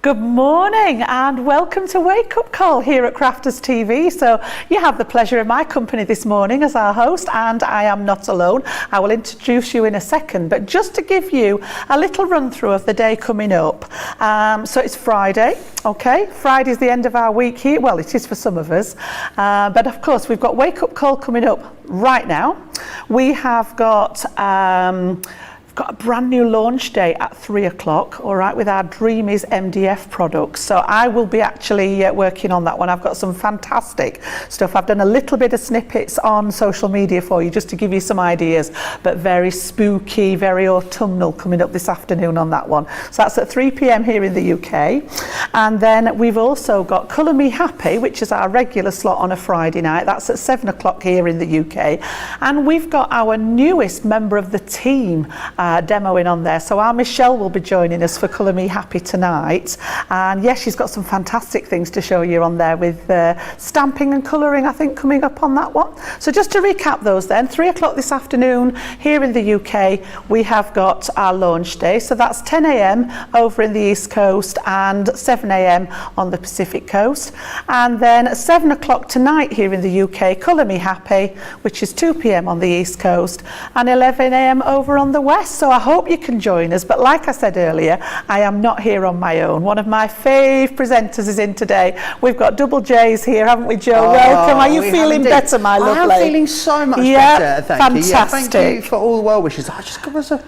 Good morning and welcome to Wake Up Call here at Crafters TV. So you have the pleasure of my company this morning as our host, and I am not alone. I will introduce you in a second, but just to give you a little run through of the day coming up. So it's Friday, okay? Friday's the end of our week here. Well, it is for some of us, but of course we've got Wake Up Call coming up right now. We have got a brand new launch day at 3 o'clock, all right, with our Dreamies MDF products. So I will be actually working on that one. I've got some fantastic stuff. I've done a little bit of snippets on social media for you just to give you some ideas, but very spooky, very autumnal coming up this afternoon on that one. So that's at 3 p.m. here in the UK. And then we've also got Colour Me Happy, which is our regular slot on a Friday night. That's at 7 o'clock here in the UK. And we've got our newest member of the team demoing on there. So our Michelle will be joining us for Colour Me Happy tonight, and yes, she's got some fantastic things to show you on there with stamping and colouring, I think, coming up on that one. So just to recap those then, 3 o'clock this afternoon here in the UK we have got our launch day, so that's 10 a.m. over in the East Coast and 7 a.m. on the Pacific Coast, and then at 7 o'clock tonight here in the UK, Colour Me Happy, which is 2 p.m. on the East Coast and 11 a.m. over on the West. So I hope you can join us, but like I said earlier, I am not here on my own. One of my fave presenters is in today. We've got Double J's here, haven't we, Joe? Welcome. Are you feeling better, my lovely? I am feeling so much better, thank you. Fantastic. Thank you for all the well wishes. I just came over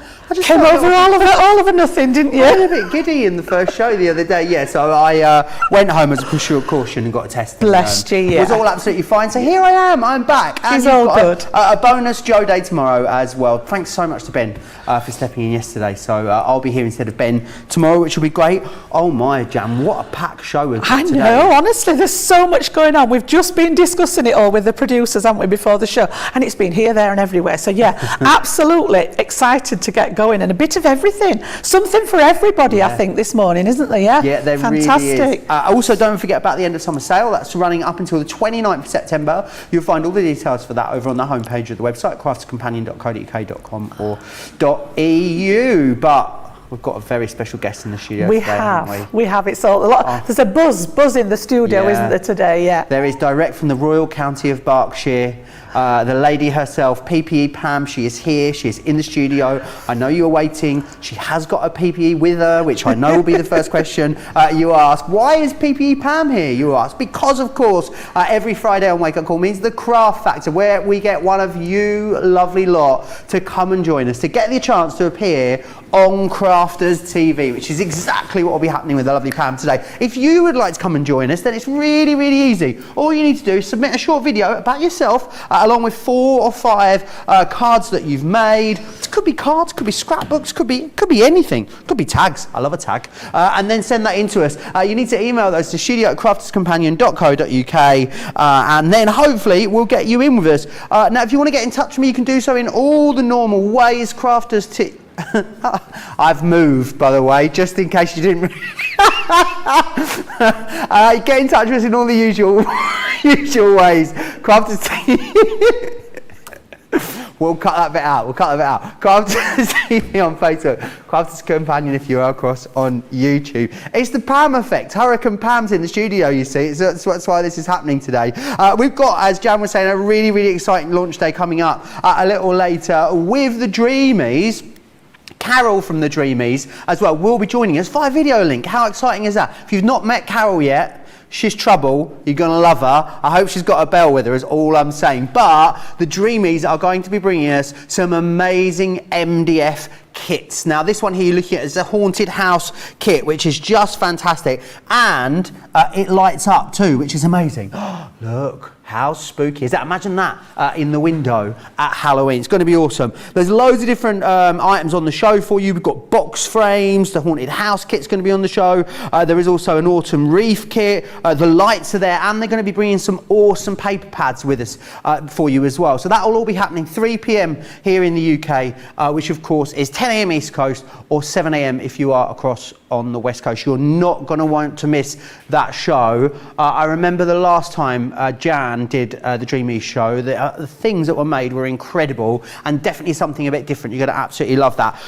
all of a nothing, didn't you? I was a bit giddy in the first show the other day, yeah, so I went home as a precaution and got a test. Blessed you, yeah. It was all absolutely fine, so here I am, I'm back. He's all good. A bonus Joe Day tomorrow as well. Thanks so much to Ben for stepping in yesterday, so I'll be here instead of Ben tomorrow, which will be great. Oh my, Jan, what a packed show we've got today. I know, honestly, there's so much going on. We've just been discussing it all with the producers, haven't we, before the show, and it's been here, there and everywhere. So yeah, absolutely excited to get going, and a bit of everything. Something for everybody, yeah. I think, this morning, isn't there? Yeah, yeah, there fantastic. Really is. Also, don't forget about the end of summer sale. That's running up until the 29th of September. You'll find all the details for that over on the homepage of the website, craftscompanion.co.uk.com or .eu. But we've got a very special guest in the studio today, haven't we? We have. It's all a lot. There's a buzz in the studio, isn't there, today? Yeah. There is, direct from the Royal County of Berkshire. The lady herself, PPE Pam, she is here, she is in the studio. I know you're waiting. She has got a PPE with her, which I know will be the first question you ask. Why is PPE Pam here, you ask? Because, of course, every Friday on Wake Up Call means the Craft Factor, where we get one of you lovely lot to come and join us, to get the chance to appear on Crafters TV, which is exactly what will be happening with the lovely Pam today. If you would like to come and join us, then it's really, really easy. All you need to do is submit a short video about yourself, along with 4 or 5 cards that you've made. It could be cards, could be scrapbooks, could be anything. Could be tags. I love a tag. And then send that in to us. You need to email those to studio@crafterscompanion.co.uk, and then hopefully we'll get you in with us. Now, if you want to get in touch with me, you can do so in all the normal ways. I've moved, by the way, just in case you didn't. Get in touch with us in all the usual ways. Crafters We'll cut that bit out. Crafters TV on Facebook. Crafters Companion if you're across on YouTube. It's the Pam effect. Hurricane Pam's in the studio, you see. That's why this is happening today. We've got, as Jan was saying, a really, really exciting launch day coming up a little later with the Dreamies. Carol from the Dreamies as well will be joining us via video link. How exciting is that? If you've not met Carol yet, she's trouble. You're going to love her. I hope she's got a bell with her, is all I'm saying. But the Dreamies are going to be bringing us some amazing MDF kits. Now, this one here you're looking at is a haunted house kit, which is just fantastic. And it lights up too, which is amazing. Look. How spooky is that? Imagine that in the window at Halloween. It's going to be awesome. There's loads of different items on the show for you. We've got box frames. The haunted house kit's going to be on the show. There is also an autumn wreath kit. The lights are there, and they're going to be bringing some awesome paper pads with us for you as well. So that will all be happening 3 p.m. here in the UK, which of course is 10 a.m. East Coast or 7 a.m. if you are across on the West Coast. You're not going to want to miss that show. I remember the last time Jan did the Dreamies show, the things that were made were incredible and definitely something a bit different. You're going to absolutely love that.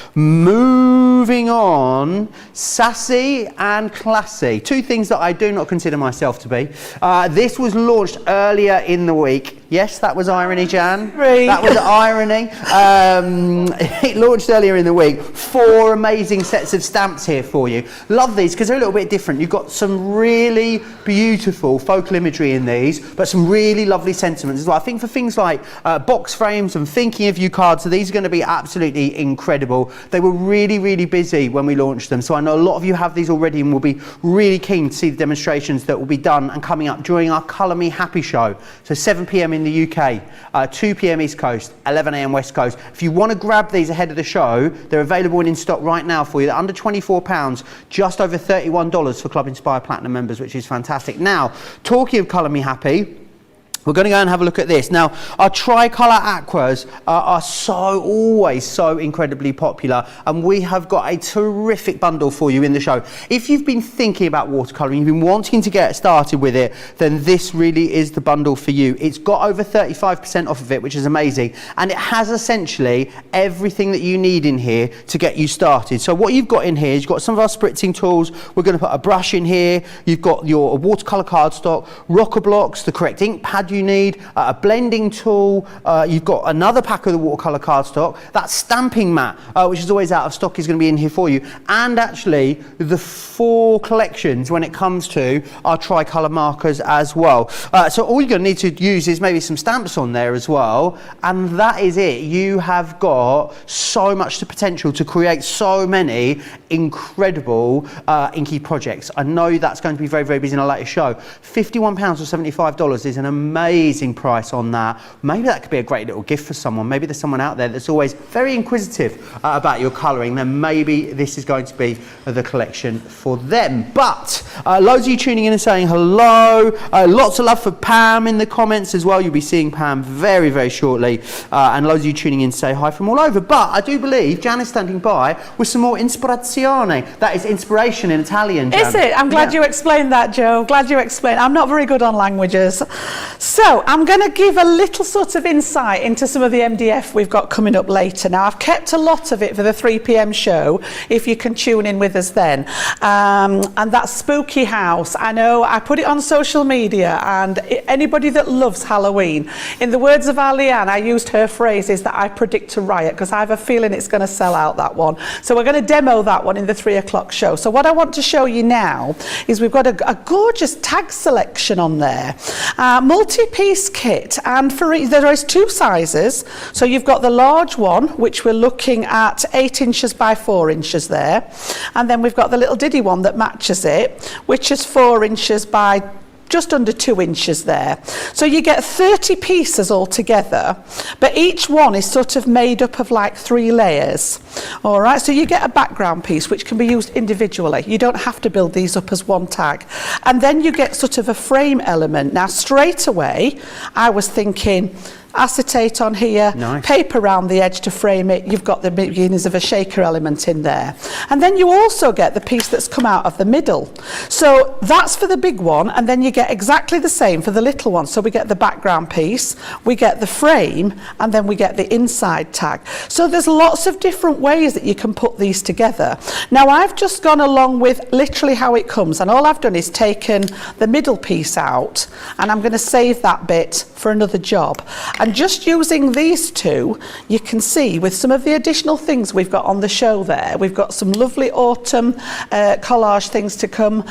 moving on, sassy and classy. Two things that I do not consider myself to be. This was launched earlier in the week. Yes, that was irony, Jan. That was irony. It launched earlier in the week. 4 amazing sets of stamps here for you. Love these because they're a little bit different. You've got some really beautiful focal imagery in these, but some really lovely sentiments as well. I think for things like box frames and thinking of you cards, so these are going to be absolutely incredible. They were really, really busy when we launched them, so I know a lot of you have these already and will be really keen to see the demonstrations that will be done and coming up during our Colour Me Happy show. So 7 p.m. in the UK, 2 p.m. East Coast, 11 a.m. West Coast. If you want to grab these ahead of the show, they're available and in stock right now for you. They're under £24, just over $31 for Club Inspire Platinum members, which is fantastic. Now, talking of Colour Me Happy, we're going to go and have a look at this. Now, our tricolour aquas are always so incredibly popular, and we have got a terrific bundle for you in the show. If you've been thinking about watercolouring, you've been wanting to get started with it, then this really is the bundle for you. It's got over 35% off of it, which is amazing, and it has essentially everything that you need in here to get you started. So what you've got in here is you've got some of our spritzing tools. We're going to put a brush in here. You've got your watercolour cardstock, rocker blocks, the correct ink pad you need, a blending tool, you've got another pack of the watercolour cardstock, that stamping mat, which is always out of stock, is going to be in here for you, and actually the 4 collections when it comes to our tricolour markers as well. So all you're going to need to use is maybe some stamps on there as well, and that is it. You have got so much potential to create so many incredible inky projects. I know that's going to be very, very busy in our latest show. £51 or $75 is an amazing price on that. Maybe that could be a great little gift for someone. Maybe there's someone out there that's always very inquisitive about your colouring. Then maybe this is going to be the collection for them. But loads of you tuning in and saying hello. Lots of love for Pam in the comments as well. You'll be seeing Pam very, very shortly. And loads of you tuning in to say hi from all over. But I do believe Jan is standing by with some more ispirazione. That is inspiration in Italian, Jan. Is it? I'm glad you explained that, Joe. Glad you explained. I'm not very good on languages. So I'm going to give a little sort of insight into some of the MDF we've got coming up later. Now, I've kept a lot of it for the 3 p.m. show, if you can tune in with us then. And that's Spooky House. I know I put it on social media, and anybody that loves Halloween, in the words of Alianne, I used her phrases that I predict a riot, because I have a feeling it's going to sell out, that one. So we're going to demo that one in the 3 o'clock show. So what I want to show you now is we've got a gorgeous tag selection on there. Multi-piece kit, and there is 2 sizes. So you've got the large one, which we're looking at 8 inches by 4 inches there, and then we've got the little diddy one that matches it, which is 4 inches by just under 2 inches there. So you get 30 pieces all together, but each one is sort of made up of like 3 layers. All right, so you get a background piece which can be used individually. You don't have to build these up as one tag. And then you get sort of a frame element. Now straight away I was thinking acetate on here, nice. Paper around the edge to frame it. You've got the beginnings of a shaker element in there. And then you also get the piece that's come out of the middle. So that's for the big one, and then you get exactly the same for the little one. So we get the background piece, we get the frame, and then we get the inside tag. So there's lots of different ways that you can put these together. Now I've just gone along with literally how it comes, and all I've done is taken the middle piece out, and I'm going to save that bit for another job. And just using these 2, you can see with some of the additional things we've got on the show there, we've got some lovely autumn collage things to come.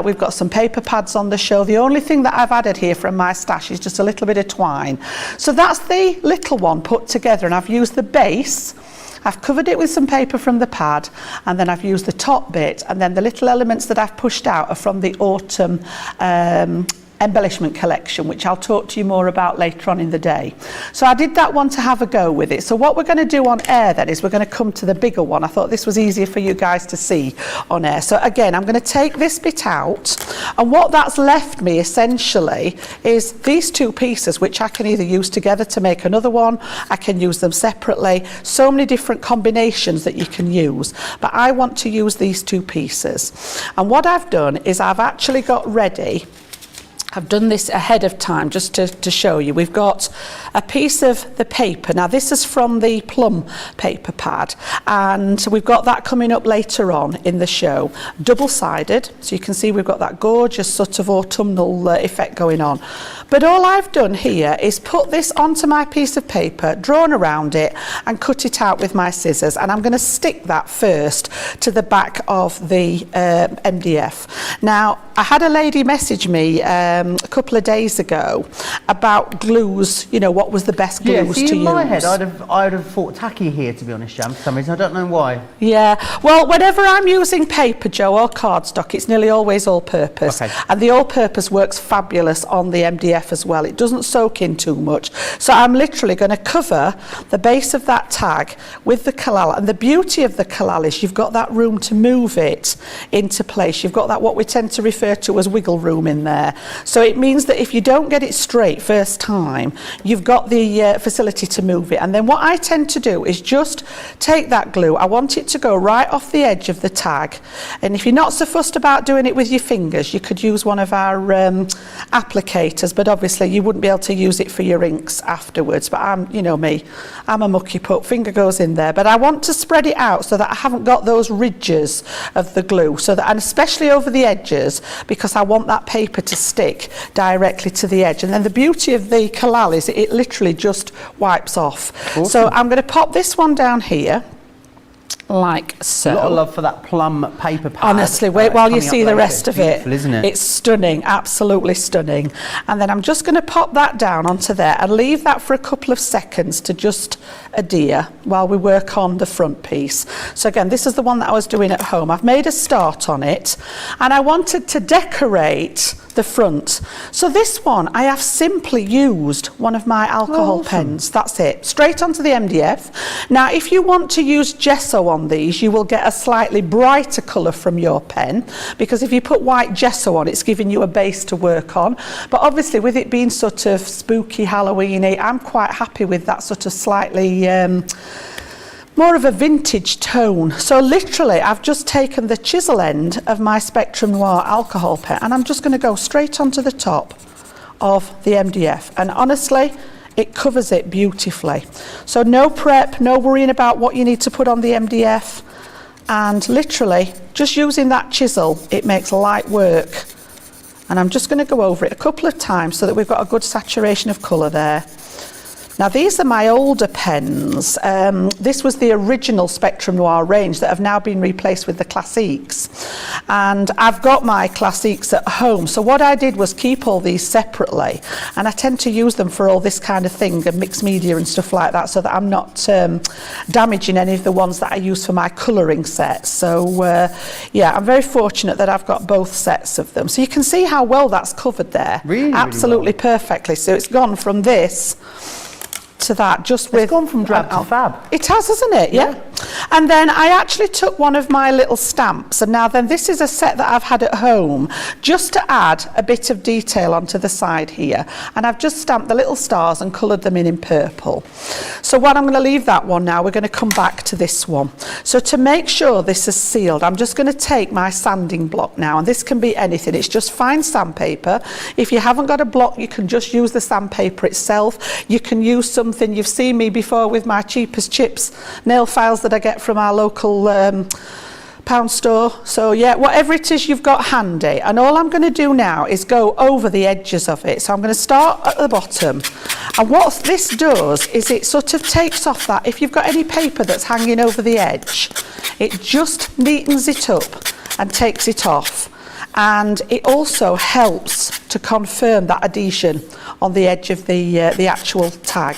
We've got some paper pads on the show. The only thing that I've added here from my stash is just a little bit of twine. So that's the little one put together, and I've used the base. I've covered it with some paper from the pad, and then I've used the top bit, and then the little elements that I've pushed out are from the autumn embellishment collection, which I'll talk to you more about later on in the day. So I did that one to have a go with it. So what we're going to do on air then is we're going to come to the bigger one. I thought this was easier for you guys to see on air. So again, I'm going to take this bit out, and what that's left me essentially is these 2 pieces, which I can either use together to make another one, I can use them separately. So many different combinations that you can use, but I want to use these 2 pieces. And what I've done is I've actually got ready I've done this ahead of time just to show you. We've got a piece of the paper. Now this is from the plum paper pad, and we've got that coming up later on in the show. Double-sided, so you can see we've got that gorgeous sort of autumnal effect going on. But all I've done here is put this onto my piece of paper, drawn around it, and cut it out with my scissors. And I'm going to stick that first to the back of the MDF. Now, I had a lady message me a couple of days ago about glues, you know, what was the best glues to use. In my head, I'd have thought tacky here, to be honest, Jan, for some reason. I don't know why. Yeah, well, whenever I'm using paper, Joe, or cardstock, it's nearly always all-purpose. Okay. And the all-purpose works fabulous on the MDF as well. It doesn't soak in too much. So I'm literally going to cover the base of that tag with the collal. And the beauty of the collal is you've got that room to move it into place. You've got that, what we tend to refer to as wiggle room in there. So it means that if you don't get it straight first time, you've got the facility to move it. And then what I tend to do is just take that glue. I want it to go right off the edge of the tag. And if you're not so fussed about doing it with your fingers, you could use one of our applicators, but obviously you wouldn't be able to use it for your inks afterwards. But I'm, you know me, I'm a mucky pup, finger goes in there. But I want to spread it out so that I haven't got those ridges of the glue, so that, and especially over the edges, because I want that paper to stick directly to the edge. And then the beauty of the collal is it literally just wipes off. Awesome. So I'm going to pop this one down here, like so. A lot of love for that plum paper pad. Honestly, wait while you see the rest of it. Isn't it? It's stunning, absolutely stunning. And then I'm just going to pop that down onto there and leave that for a couple of seconds to just adhere while we work on the front piece. So again, this is the one that I was doing at home. I've made a start on it, and I wanted to decorate the front. So this one, I have simply used one of my alcohol pens. That's it, straight onto the MDF. Now, if you want to use gesso on these, you will get a slightly brighter colour from your pen, because if you put white gesso on, it's giving you a base to work on. But obviously, with it being sort of spooky, Halloweeny, I'm quite happy with that sort of slightly more of a vintage tone. So literally, I've just taken the chisel end of my Spectrum Noir alcohol pen, and I'm just going to go straight onto the top of the MDF. And honestly, it covers it beautifully. So no prep, no worrying about what you need to put on the MDF. And literally, just using that chisel, it makes light work. And I'm just going to go over it a couple of times so that we've got a good saturation of colour there. Now, these are my older pens. This was the original Spectrum Noir range that have now been replaced with the Classiques. And I've got my Classiques at home. So what I did was keep all these separately. And I tend to use them for all this kind of thing, and mixed media and stuff like that, so that I'm not damaging any of the ones that I use for my colouring sets. So, yeah, I'm very fortunate that I've got both sets of them. So you can see how well that's covered there. Really, absolutely really well. Perfectly. So it's gone from this to that, just with... It's gone from drab to fab. It has, hasn't it? Yeah. And then I actually took one of my little stamps, and now then this is a set that I've had at home, just to add a bit of detail onto the side here. And I've just stamped the little stars and coloured them in purple. So what I'm going to leave that one now, we're going to come back to this one. So to make sure this is sealed, I'm just going to take my sanding block now, and this can be anything. It's just fine sandpaper. If you haven't got a block, you can just use the sandpaper itself. You can use something, you've seen me before with my cheap as chips nail files that I get from our local pound store. So yeah, whatever it is you've got handy. And all I'm going to do now is go over the edges of it. So I'm going to start at the bottom. And what this does is it sort of takes off that, if you've got any paper that's hanging over the edge, it just neatens it up and takes it off. And it also helps to confirm that adhesion on the edge of the actual tag.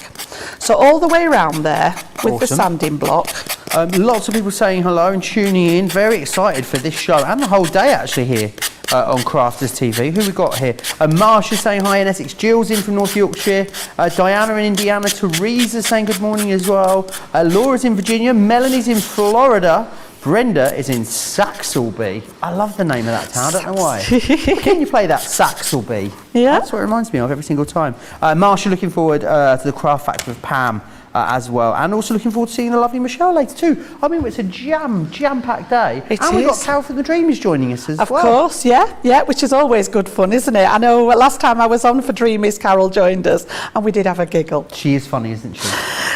So all the way around there with the sanding block. Lots of people saying hello and tuning in. Very excited for this show and the whole day actually here on Crafters TV. Who we got here? Marsha saying hi in Essex. Jill's in from North Yorkshire. Diana in Indiana. Teresa saying good morning as well. Laura's in Virginia. Melanie's in Florida. Brenda is in Saxelby. I love the name of that town, I don't know why. Can you play that, Saxelby? Yeah. That's what it reminds me of every single time. Marsha looking forward to the craft factor with Pam as well. And also looking forward to seeing the lovely Michelle later too. I mean, it's a jam-packed day. And we've got Carol from the Dreamers joining us as well. Of course, yeah, which is always good fun, isn't it? I know last time I was on for Dreamers, Carol joined us, and we did have a giggle. She is funny, isn't she?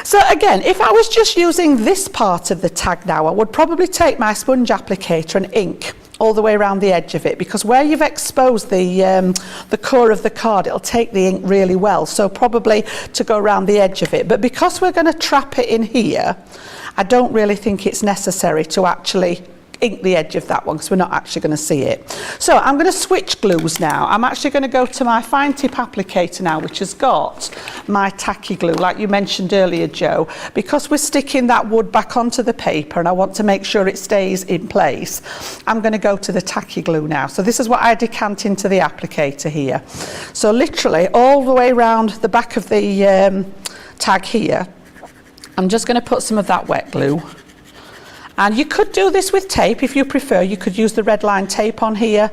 So again, if I was just using this part of the tag now, I would probably take my sponge applicator and ink all the way around the edge of it, because where you've exposed the core of the card, it'll take the ink really well, so probably to go around the edge of it. But because we're going to trap it in here, I don't really think it's necessary to actually ink the edge of that one, because we're not actually going to see it. So I'm going to switch glues now. I'm actually going to go to my fine tip applicator now, which has got my tacky glue, like you mentioned earlier, Joe, because we're sticking that wood back onto the paper and I want to make sure it stays in place. I'm going to go to the tacky glue now. So this is what I decant into the applicator here. So literally all the way around the back of the tag here, I'm just going to put some of that wet glue. And you could do this with tape if you prefer. You could use the red line tape on here.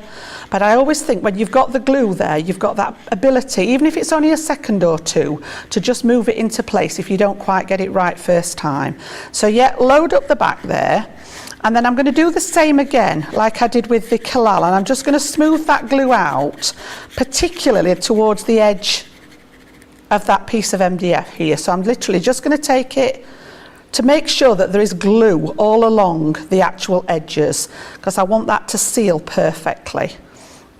But I always think when you've got the glue there, you've got that ability, even if it's only a second or two, to just move it into place if you don't quite get it right first time. So yeah, load up the back there. And then I'm going to do the same again, like I did with the Kalal. And I'm just going to smooth that glue out, particularly towards the edge of that piece of MDF here. So I'm literally just going to take it to make sure that there is glue all along the actual edges, because I want that to seal perfectly.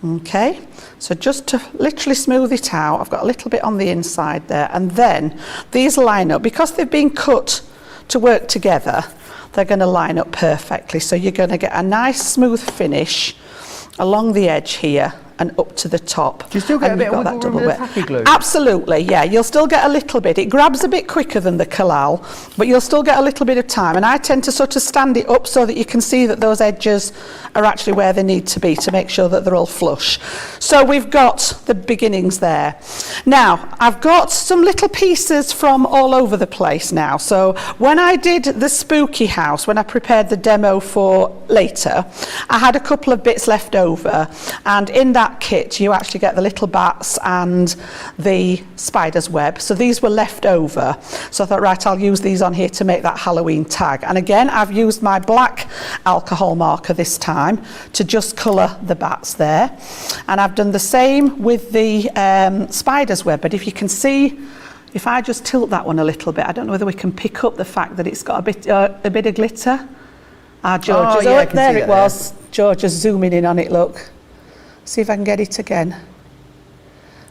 Okay, so just to literally smooth it out, I've got a little bit on the inside there, and then these line up, because they've been cut to work together, they're going to line up perfectly. So you're going to get a nice smooth finish along the edge here and up to the top. Do you still get a bit of wiggle room with the tacky glue? Absolutely, yeah. You'll still get a little bit. It grabs a bit quicker than the Kalal, but you'll still get a little bit of time. And I tend to sort of stand it up so that you can see that those edges are actually where they need to be to make sure that they're all flush. So we've got the beginnings there. Now, I've got some little pieces from all over the place now. So when I did the spooky house, when I prepared the demo for later, I had a couple of bits left over, and in that kit you actually get the little bats and the spider's web. So these were left over, so I thought, right, I'll use these on here to make that Halloween tag. And again, I've used my black alcohol marker this time to just colour the bats there, and I've done the same with the spider's web. But if you can see, if I just tilt that one a little bit, I don't know whether we can pick up the fact that it's got a bit of glitter. George, there it was. George is zooming in on it, look. See if I can get it again.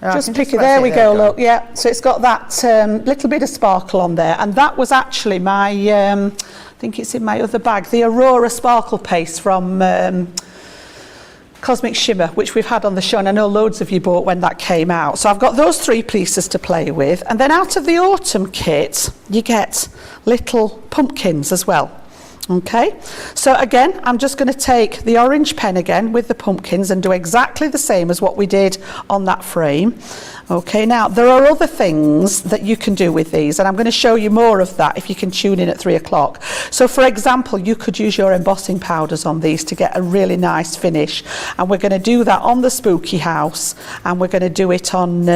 Just pick it, there we go, look, yeah. So it's got that little bit of sparkle on there, and that was actually my, I think it's in my other bag, the Aurora Sparkle Paste from Cosmic Shimmer, which we've had on the show, and I know loads of you bought when that came out. So I've got those three pieces to play with, and then out of the autumn kit, you get little pumpkins as well. Okay, so again, I'm just going to take the orange pen again with the pumpkins and do exactly the same as what we did on that frame. Okay, now there are other things that you can do with these, and I'm going to show you more of that if you can tune in at 3 o'clock. So for example, you could use your embossing powders on these to get a really nice finish, and we're going to do that on the spooky house, and we're going to do it on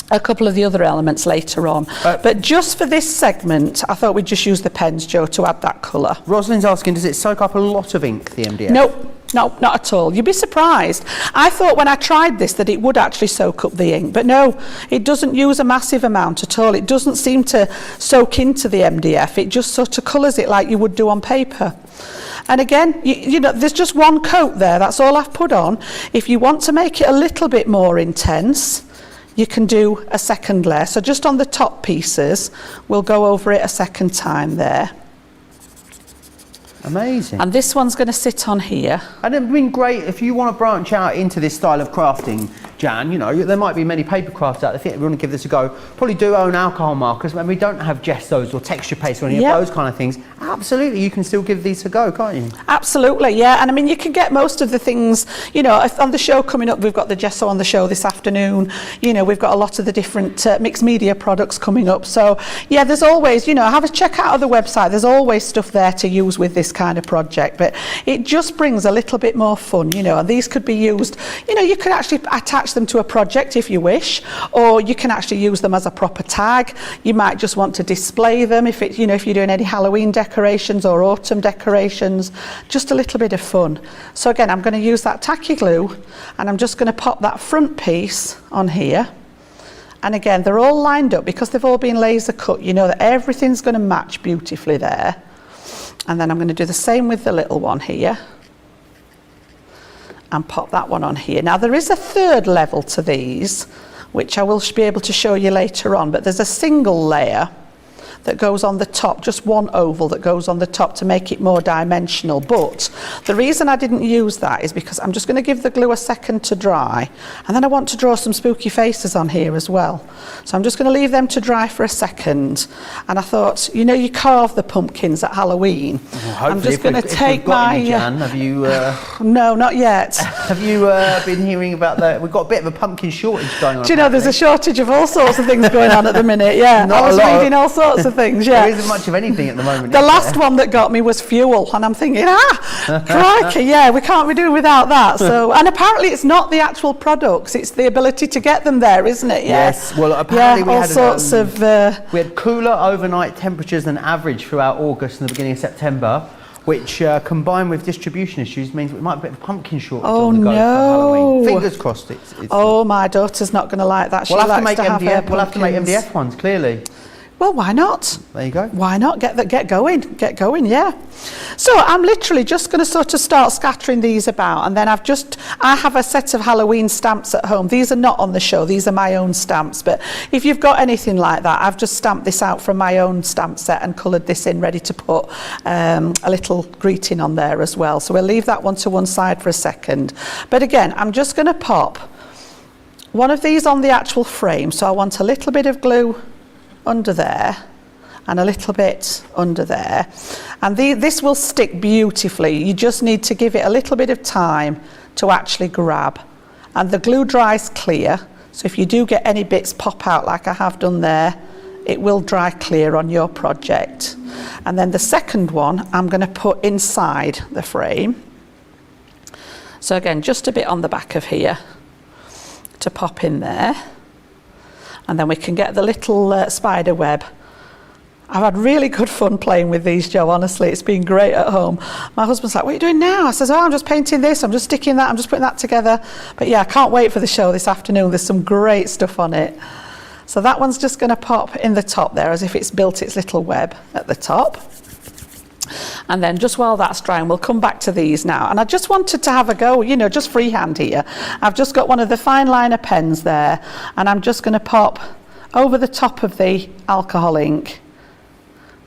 a couple of the other elements later on. But just for this segment, I thought we'd just use the pens, Joe, to add that colour. Rosalind's asking, does it soak up a lot of ink, the MDF? Nope. No, not at all. You'd be surprised. I thought when I tried this that it would actually soak up the ink, but no, it doesn't use a massive amount at all. It doesn't seem to soak into the MDF. It just sort of colours it like you would do on paper. And again, you know, there's just one coat there. That's all I've put on. If you want to make it a little bit more intense, you can do a second layer. So just on the top pieces, we'll go over it a second time there. Amazing. And this one's going to sit on here. And it'd been great if you want to branch out into this style of crafting, Jan. You know, there might be many paper crafts out there. I think we want to give this a go. Probably do own alcohol markers when we don't have gessos or texture paste or any of those kind of things. Absolutely, you can still give these a go, can't you? Absolutely, yeah. And I mean, you can get most of the things, you know, on the show coming up, we've got the gesso on the show this afternoon. You know, we've got a lot of the different mixed media products coming up. So, yeah, there's always, you know, have a check out of the website. There's always stuff there to use with this kind of project. But it just brings a little bit more fun, you know, and these could be used, you know, you could actually attach attach them to a project if you wish, or you can actually use them as a proper tag. You might just want to display them if it, you know, if you're doing any Halloween decorations or autumn decorations. Just a little bit of fun. So again, I'm going to use that tacky glue, and I'm just going to pop that front piece on here. And again, they're all lined up because they've all been laser cut. You know that everything's going to match beautifully there. And then I'm going to do the same with the little one here. And pop that one on here. Now there is a third level to these, which I will be able to show you later on, but there's a single layer that goes on the top, just one oval that goes on the top to make it more dimensional. But the reason I didn't use that is because I'm just going to give the glue a second to dry, and then I want to draw some spooky faces on here as well. So I'm just going to leave them to dry for a second. And I thought, you know, you carve the pumpkins at Halloween. Well, I'm just going to take my... Jan, have you... No, not yet. Have you been hearing about that? We've got a bit of a pumpkin shortage going on. Do you know, there's a shortage of all sorts of things going on at the minute, yeah. Not I was a lot. reading all sorts of things, yeah. There isn't much of anything at the moment. The last one that got me was fuel, and I'm thinking, crikey, yeah, we can't do without that. So, and apparently it's not the actual products, it's the ability to get them there, isn't it? Yeah. Yes, well apparently we all had sorts of... we had cooler overnight temperatures than average throughout August and the beginning of September, which combined with distribution issues means we might have a bit of a pumpkin shortage on the go for Halloween. Fingers crossed it's oh, my daughter's not going to like that. We'll have to make MDF ones, clearly. Well, why not? There you go. Why not? Get going, yeah. So I'm literally just going to sort of start scattering these about, and then I have a set of Halloween stamps at home. These are not on the show, these are my own stamps, but if you've got anything like that, I've just stamped this out from my own stamp set and coloured this in, ready to put a little greeting on there as well. So we'll leave that one to one side for a second. But again, I'm just going to pop one of these on the actual frame, so I want a little bit of glue under there and a little bit under there, and this will stick beautifully. You just need to give it a little bit of time to actually grab, and the glue dries clear, so if you do get any bits pop out like I have done there, it will dry clear on your project. And then the second one I'm going to put inside the frame, so again just a bit on the back of here to pop in there. And then we can get the little spider web. I've had really good fun playing with these, Jo, honestly. It's been great at home. My husband's like, what are you doing now? I says, oh, I'm just painting this, I'm just sticking that, I'm just putting that together. But yeah, I can't wait for the show this afternoon. There's some great stuff on it. So that one's just going to pop in the top there as if it's built its little web at the top. And then just while that's drying, we'll come back to these now. And I just wanted to have a go, you know, just freehand here. I've just got one of the fine liner pens there, and I'm just going to pop over the top of the alcohol ink,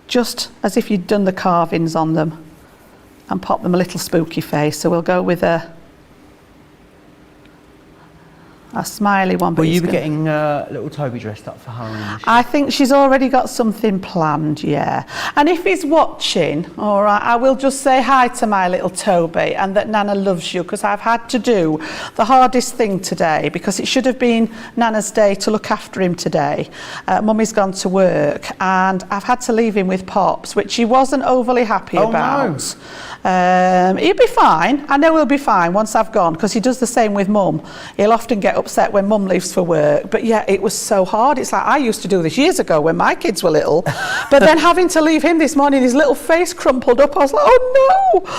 just as if you'd done the carvings on them, and pop them a little spooky face. So we'll go with a smiley one. Will you be getting little Toby dressed up for Halloween? I think she's already got something planned, yeah. And if he's watching, all right, I will just say hi to my little Toby, and that Nana loves you, because I've had to do the hardest thing today, because it should have been Nana's day to look after him today. Mummy's gone to work, and I've had to leave him with Pops, which he wasn't overly happy about. No. He'll be fine. I know he'll be fine once I've gone, because he does the same with Mum. He'll often get upset when Mum leaves for work, but yeah, it was so hard. It's like I used to do this years ago when my kids were little, but then having to leave him this morning, his little face crumpled up, I was like, oh no.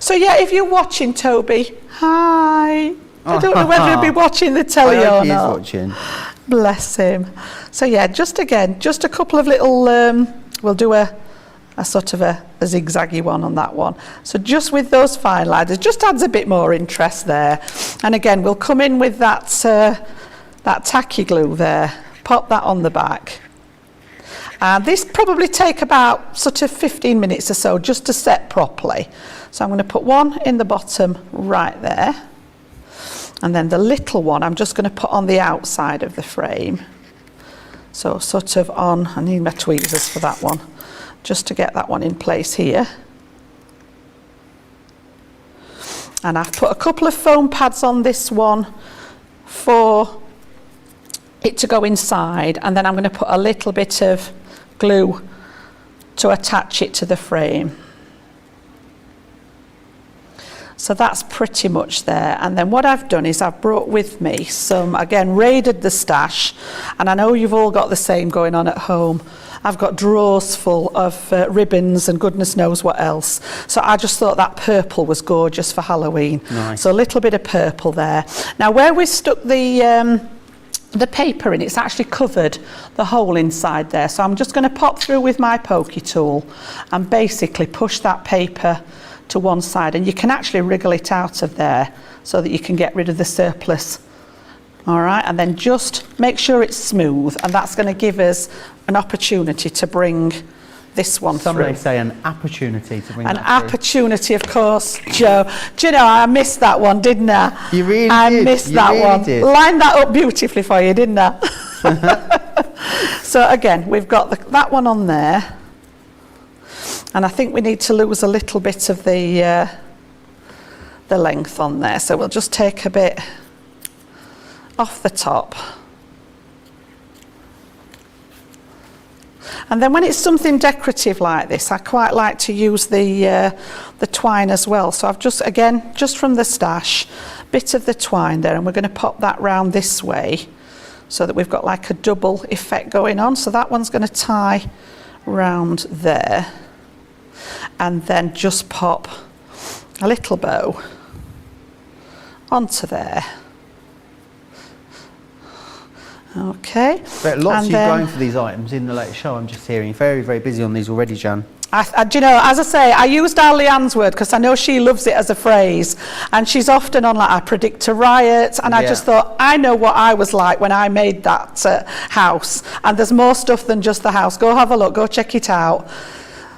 So yeah, if you're watching, Toby, hi. I don't know whether he'll be watching the telly or not. Watching. Bless him. So yeah, just a couple of little we'll do a sort of a zigzaggy one on that one. So just with those fine lines, it just adds a bit more interest there. And again, we'll come in with that tacky glue there, pop that on the back. And this probably take about sort of 15 minutes or so just to set properly. So I'm going to put one in the bottom right there. And then the little one I'm just going to put on the outside of the frame. So sort of on, I need my tweezers for that one, just to get that one in place here. And I've put a couple of foam pads on this one for it to go inside, and then I'm going to put a little bit of glue to attach it to the frame. So that's pretty much there. And then what I've done is I've brought with me some, again, raided the stash. And I know you've all got the same going on at home. I've got drawers full of ribbons and goodness knows what else. So I just thought that purple was gorgeous for Halloween. Nice. So a little bit of purple there. Now where we stuck the paper in, it's actually covered the hole inside there. So I'm just going to pop through with my pokey tool and basically push that paper to one side, and you can actually wriggle it out of there so that you can get rid of the surplus. All right, and then just make sure it's smooth, and that's going to give us an opportunity to bring this one Some through. may say an opportunity to bring An that through. opportunity, of course, Joe. Do you know, I missed that one, didn't I? You really I did. missed You that really one. did. Lined that up beautifully for you, didn't I? So again, we've got that one on there. And I think we need to lose a little bit of the length on there. So we'll just take a bit off the top. And then when it's something decorative like this, I quite like to use the twine as well. So I've just, again, just from the stash, bit of the twine there, and we're going to pop that round this way so that we've got like a double effect going on. So that one's going to tie round there. And then just pop a little bow onto there. Okay. But lots And of you then- going for these items in the latest show, I'm just hearing. Very, very busy on these already, Jan. Do you know, as I say, I used our Leanne's word because I know she loves it as a phrase, and she's often on like, I predict a riot, and I just thought, I know what I was like when I made that house, and there's more stuff than just the house. Go have a look, go check it out.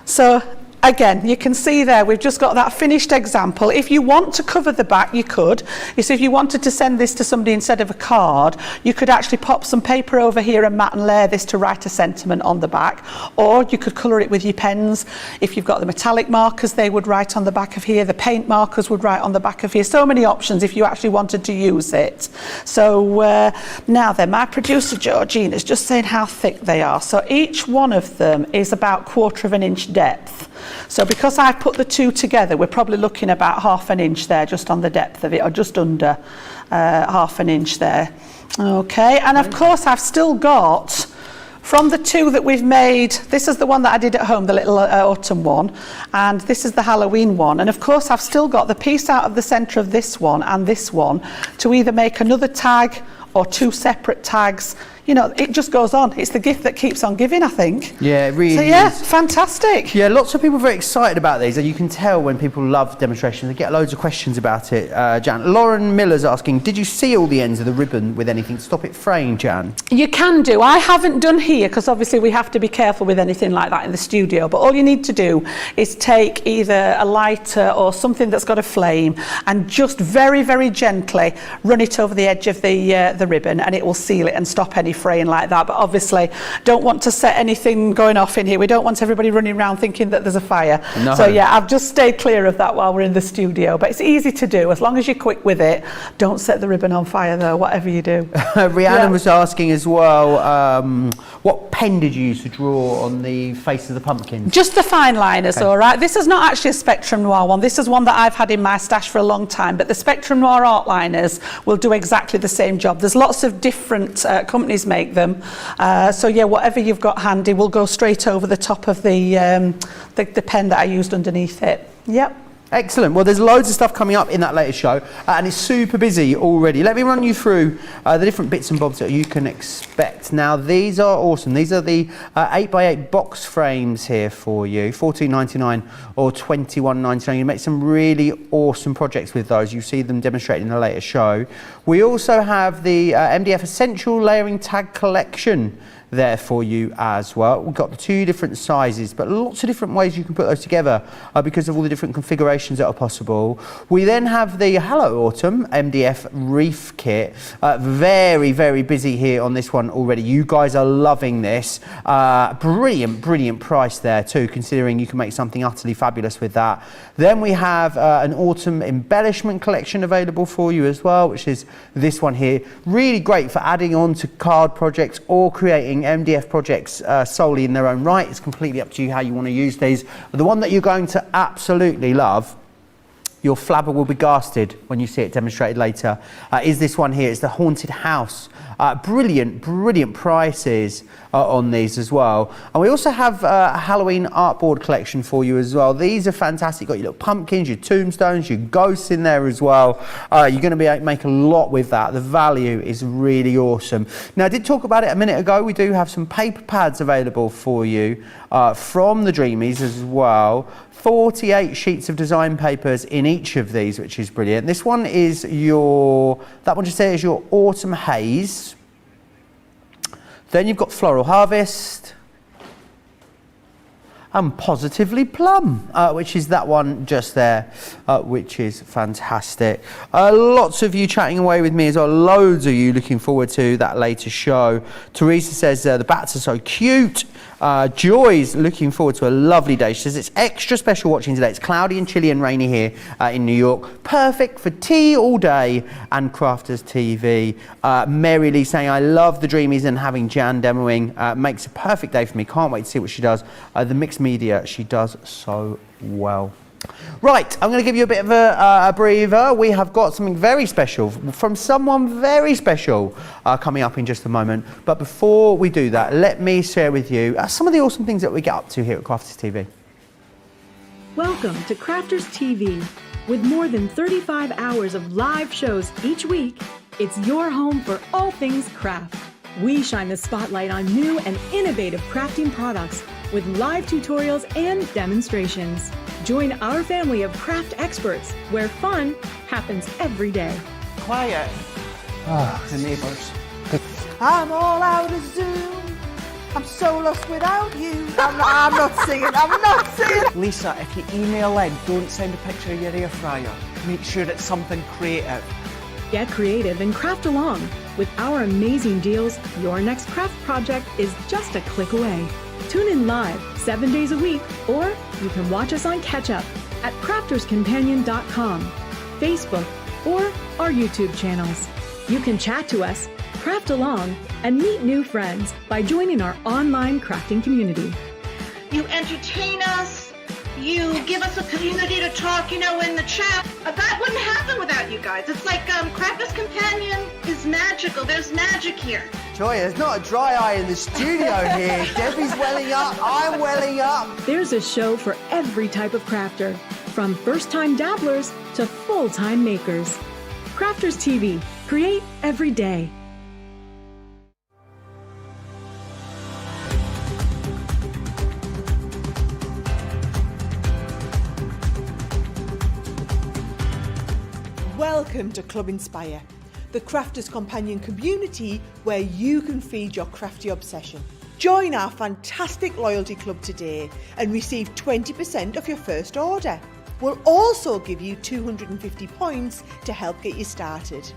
So again, you can see there, we've just got that finished example. If you want to cover the back, you could. You see, if you wanted to send this to somebody instead of a card, you could actually pop some paper over here and mat and layer this to write a sentiment on the back. Or you could colour it with your pens. If you've got the metallic markers, they would write on the back of here. The paint markers would write on the back of here. So many options if you actually wanted to use it. So now then, my producer Georgine is just saying how thick they are. So each one of them is about 1/4 of an inch depth. So because I put the two together, we're probably looking about 1/2 an inch there, just on the depth of it, or just under 1/2 an inch there. Okay, and of course I've still got, from the two that we've made, this is the one that I did at home, the little autumn one, and this is the Halloween one. And of course I've still got the piece out of the centre of this one and this one to either make another tag or two separate tags. You know, it just goes on. It's the gift that keeps on giving, I think. Yeah, it really So yeah, is. fantastic. Yeah, lots of people are very excited about these, and you can tell when people love demonstrations. They get loads of questions about it, Jan. Lauren Miller's asking, did you see all the ends of the ribbon with anything to stop it fraying, Jan? You can do. I haven't done here because obviously we have to be careful with anything like that in the studio, but all you need to do is take either a lighter or something that's got a flame and just very, very gently run it over the edge of the ribbon, and it will seal it and stop any fraying like that. But obviously don't want to set anything going off in here. We don't want everybody running around thinking that there's a fire. No. So yeah, I've just stayed clear of that while we're in the studio, but it's easy to do as long as you're quick with it. Don't set the ribbon on fire though, whatever you do. Rhiannon was asking as well, what pen did you use to draw on the face of the pumpkins? Just the fine liners, Okay. all right. This is not actually a Spectrum Noir one. This is one that I've had in my stash for a long time, but the Spectrum Noir art liners will do exactly the same job. There's lots of different companies make them. So yeah, whatever you've got handy will go straight over the top of the pen that I used underneath it. Yep. Excellent. Well, there's loads of stuff coming up in that latest show, and it's super busy already. Let me run you through the different bits and bobs that you can expect. Now, these are awesome. These are the 8x8 box frames here for you, $14.99 or $21.99. You make some really awesome projects with those. You see them demonstrated in the latest show. We also have the MDF Essential Layering Tag Collection there for you as well. We've got the two different sizes, but lots of different ways you can put those together because of all the different configurations that are possible. We then have the Hello Autumn MDF Reef Kit. Very, very busy here on this one already. You guys are loving this. Brilliant, brilliant price there too, considering you can make something utterly fabulous with that. Then we have an Autumn Embellishment Collection available for you as well, which is this one here. Really great for adding on to card projects or creating MDF projects solely in their own right. It's completely up to you how you want to use these. The one that you're going to absolutely love your flabber will be gassed when you see it demonstrated later, is this one here. It's the Haunted House. Brilliant prices on these as well. And we also have a Halloween artboard collection for you as well. These are fantastic. You've got your little pumpkins, your tombstones, your ghosts in there as well. You're going to be able to make a lot with that. The value is really awesome. Now, I did talk about it a minute ago. We do have some paper pads available for you from the Dreamies as well. 48 sheets of design papers in each of these, which is brilliant. This one is that one just there is your Autumn Haze. Then you've got Floral Harvest and Positively Plum, which is that one just there, which is fantastic. Lots of you chatting away with me as well. Loads of you looking forward to that latest show. Teresa says the bats are so cute. Joy's looking forward to a lovely day. She says it's extra special watching today. It's cloudy and chilly and rainy here in New York. Perfect for tea all day and Crafters TV. Mary Lee saying, I love the Dreamies and having Jan demoing. Makes a perfect day for me. Can't wait to see what she does. The mixed media, she does so well. Right, I'm going to give you a bit of a breather. We have got something very special from someone very special coming up in just a moment. But before we do that, let me share with you some of the awesome things that we get up to here at Crafters TV. Welcome to Crafters TV. With more than 35 hours of live shows each week, it's your home for all things craft. We shine the spotlight on new and innovative crafting products with live tutorials and demonstrations. Join our family of craft experts where fun happens every day. Quiet. The neighbours. I'm all out of Zoom. I'm so lost without you. I'm not singing. Lisa, if you email in, don't send a picture of your air fryer. Make sure it's something creative. Get creative and craft along. With our amazing deals, your next craft project is just a click away. Tune in live 7 days a week, or you can watch us on Catch Up at crafterscompanion.com, Facebook, or our YouTube channels. You can chat to us, craft along, and meet new friends by joining our online crafting community. You entertain us, you give us a community to talk, in the chat. That wouldn't happen without you guys. It's like Crafters Companion is magical. There's magic here. Joy, there's not a dry eye in the studio here. Debbie's welling up, I'm welling up. There's a show for every type of crafter, from first-time dabblers to full-time makers. Crafters TV. Create every day. Welcome to Club Inspire, the Crafters Companion community where you can feed your crafty obsession. Join our fantastic loyalty club today and receive 20% off your first order. We'll also give you 250 points to help get you started.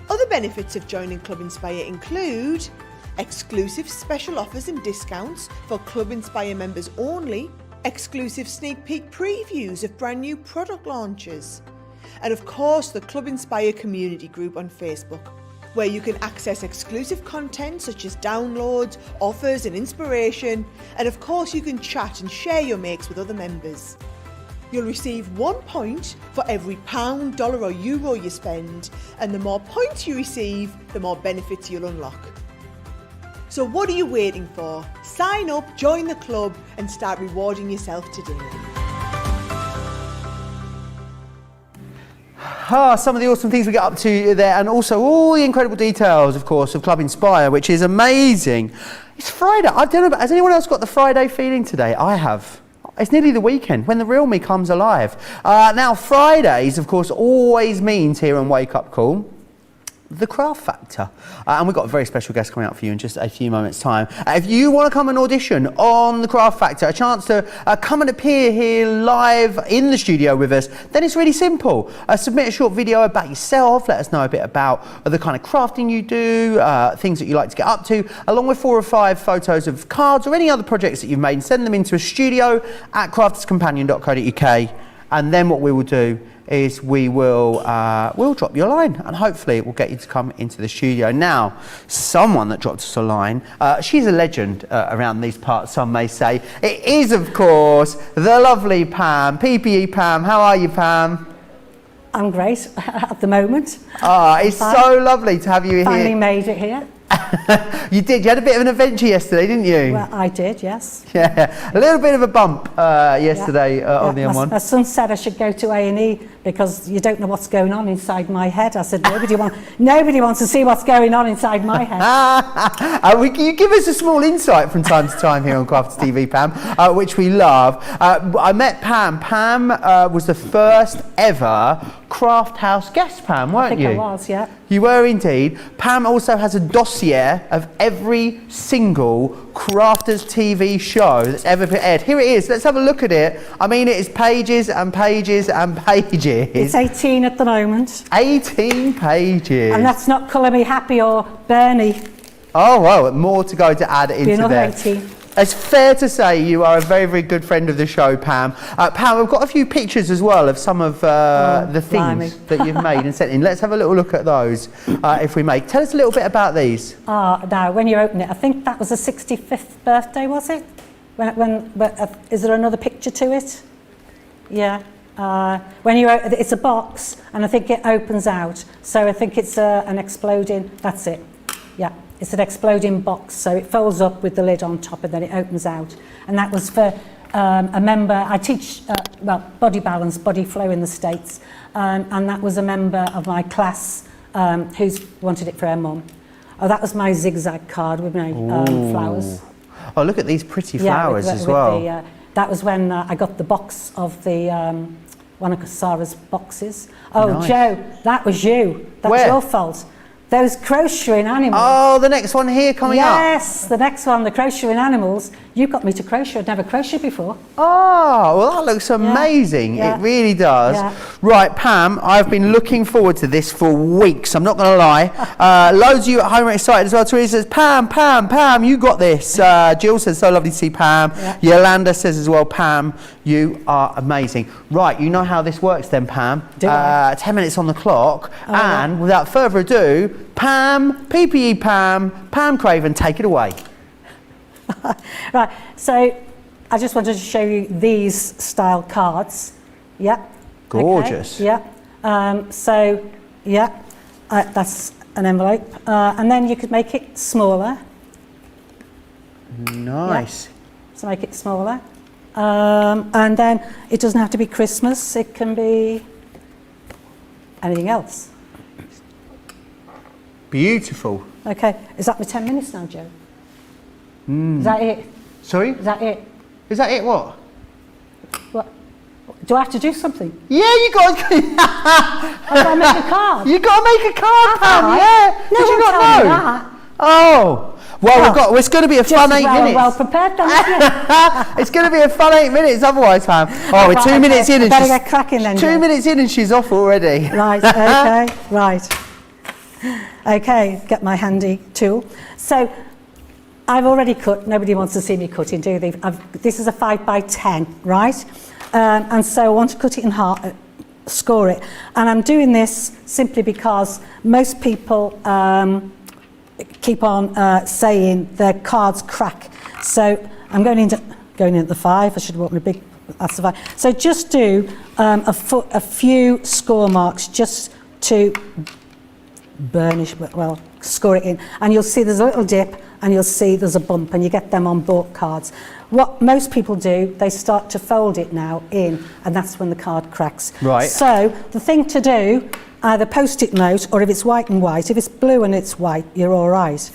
Other benefits of joining Club Inspire include exclusive special offers and discounts for Club Inspire members only, exclusive sneak peek previews of brand new product launches, and of course the Club Inspire community group on Facebook, where you can access exclusive content such as downloads, offers and inspiration, and of course you can chat and share your makes with other members. You'll receive 1 point for every pound, dollar or euro you spend, and the more points you receive, the more benefits you'll unlock. So what are you waiting for? Sign up, join the club and start rewarding yourself today. Some of the awesome things we get up to there, and also all the incredible details, of course, of Club Inspire, which is amazing. It's Friday. I don't know, has anyone else got the Friday feeling today? I have. It's nearly the weekend, when the real me comes alive. Now, Fridays, of course, always means here on Wake Up Call, the Craft Factor. And we've got a very special guest coming up for you in just a few moments' time. If you want to come and audition on the Craft Factor, a chance to come and appear here live in the studio with us, then it's really simple. Submit a short video about yourself, let us know a bit about the kind of crafting you do, things that you like to get up to, along with 4 or 5 photos of cards or any other projects that you've made, and send them into a studio at crafterscompanion.co.uk. And then what we will do is we'll drop you a line, and hopefully it will get you to come into the studio. Now, someone that dropped us a line, she's a legend around these parts, some may say. It is, of course, the lovely Pam, PPE Pam. How are you, Pam? I'm great at the moment. It's so lovely to have you Finally here. made it here. You did. You had a bit of an adventure yesterday, didn't you? Well, I did, yes. Yeah, a little bit of a bump yesterday on the M1. My son said I should go to A&E because you don't know what's going on inside my head. I said, nobody wants to see what's going on inside my head. You give us a small insight from time to time here on Crafters TV, Pam, which we love. I met Pam. Pam was the first ever Craft House guest, Pam, weren't you? I think I was, yeah. You were indeed. Pam also has a dossier of every single Crafters TV show that's ever been aired. Here it is. Let's have a look at it. I mean, it is pages and pages and pages. It's 18 at the moment. 18 pages. And that's not Colour Me Happy or Bernie. Oh, well, more to go to add into another there. 18. It's fair to say you are a very, very good friend of the show, Pam. Pam, we've got a few pictures as well of some of the things that you've made and sent in. Let's have a little look at those, if we may. Tell us a little bit about these. Now, when you open it, I think that was the 65th birthday, was it? Is there another picture to it? Yeah. When you it's a box, and I think it opens out. So I think it's an exploding. That's it. Yeah. It's an exploding box, so it folds up with the lid on top and then it opens out. And that was for a member. I teach body balance, body flow in the States, and that was a member of my class who's wanted it for her mum. Oh, that was my zigzag card with my flowers. Oh, look at these pretty flowers as well. That was when I got the box of the one of Sarah's boxes. Oh, nice. Joe, that was you. That's your fault. Those crocheting animals. Oh, the next one here coming up. Yes, the next one, the crocheting animals. You got me to crochet. I'd never crocheted before. Oh, well, that looks amazing. Yeah. It really does. Yeah. Right, Pam, I've been looking forward to this for weeks. I'm not going to lie. Loads of you at home are excited as well. Teresa says, Pam, you got this. Jill says, so lovely to see Pam. Yeah. Yolanda says as well, Pam, you are amazing. Right, you know how this works then, Pam. 10 minutes on the clock. And without further ado, Pam, PPE Pam Craven, take it away. Right, so I just wanted to show you these style cards. Yeah. Gorgeous. Okay. Yeah. That's an envelope. And then you could make it smaller. Nice. Yeah. So make it smaller. And then it doesn't have to be Christmas. It can be anything else. Beautiful. Okay, is that my 10 minutes now, Joe? Is that it? Sorry? Is that it? Is that it, what? What? Do I have to do something? Yeah, you got to... I've got to make a card? You got to make a card, Pam, yeah. No, did you not know? That. Oh. Well, it's going to be a fun 8 minutes. Well prepared then, isn't it? It's going to be a fun 8 minutes otherwise, Pam. Oh, we're 2 minutes in and better get cracking then. 2 minutes in and she's off already. Right, okay, right. Okay, get my handy tool. So, I've already cut, nobody wants to see me cutting, do they? This is a 5 by 10, right? And so I want to cut it in half, score it. And I'm doing this simply because most people keep on saying their cards crack. So I'm going in at the 5, I should have walked my big, that's the 5. So just do a few score marks just to burnish, well, score it in. And you'll see there's a little dip and you'll see there's a bump and you get them on bought cards. What most people do, they start to fold it now in and that's when the card cracks. Right. So the thing to do, either post-it note or if it's white and white, if it's blue and it's white, you're all right.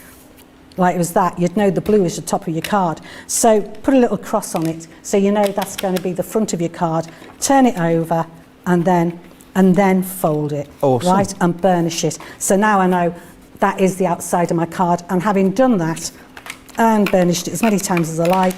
Like it was that, you'd know the blue is the top of your card. So put a little cross on it so you know that's going to be the front of your card. Turn it over and then fold it. Awesome. Right, and burnish it. So now I know that is the outside of my card, and having done that and burnished it as many times as I like,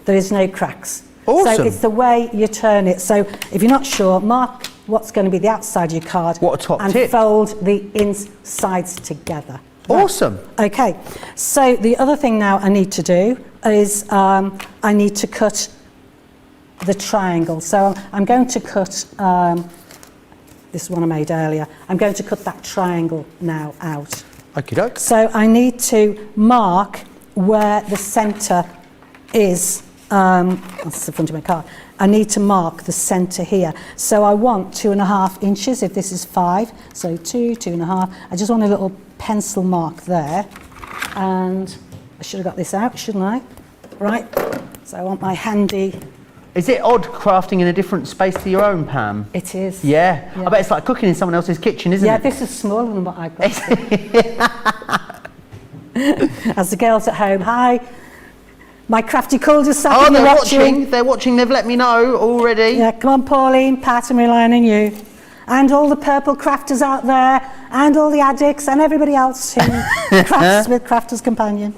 there is no cracks. Awesome. So it's the way you turn it. So if you're not sure, mark what's going to be the outside of your card. What a top and tip. Fold the insides together. Awesome. Right. Okay, so the other thing now I need to do is I need to cut the triangle. So I'm going to cut, this is one I made earlier, I'm going to cut that triangle now out. Okie doke. So I need to mark where the centre is, that's the front of my card, I need to mark the centre here. So I want 2.5 inches if this is 5. So 2.5. I just want a little pencil mark there. And I should have got this out, shouldn't I? Right. So I want my handy. Is it odd crafting in a different space to your own, Pam? It is. Yeah. I bet it's like cooking in someone else's kitchen, isn't it? Yeah, this is smaller than what I've got. As the girls at home, hi. My crafty cul-de-sac. Oh, they're watching. They're watching. They've let me know already. Yeah, come on, Pauline, Pat, I'm relying on you. And all the purple crafters out there, and all the addicts, and everybody else who crafts with Crafter's Companion.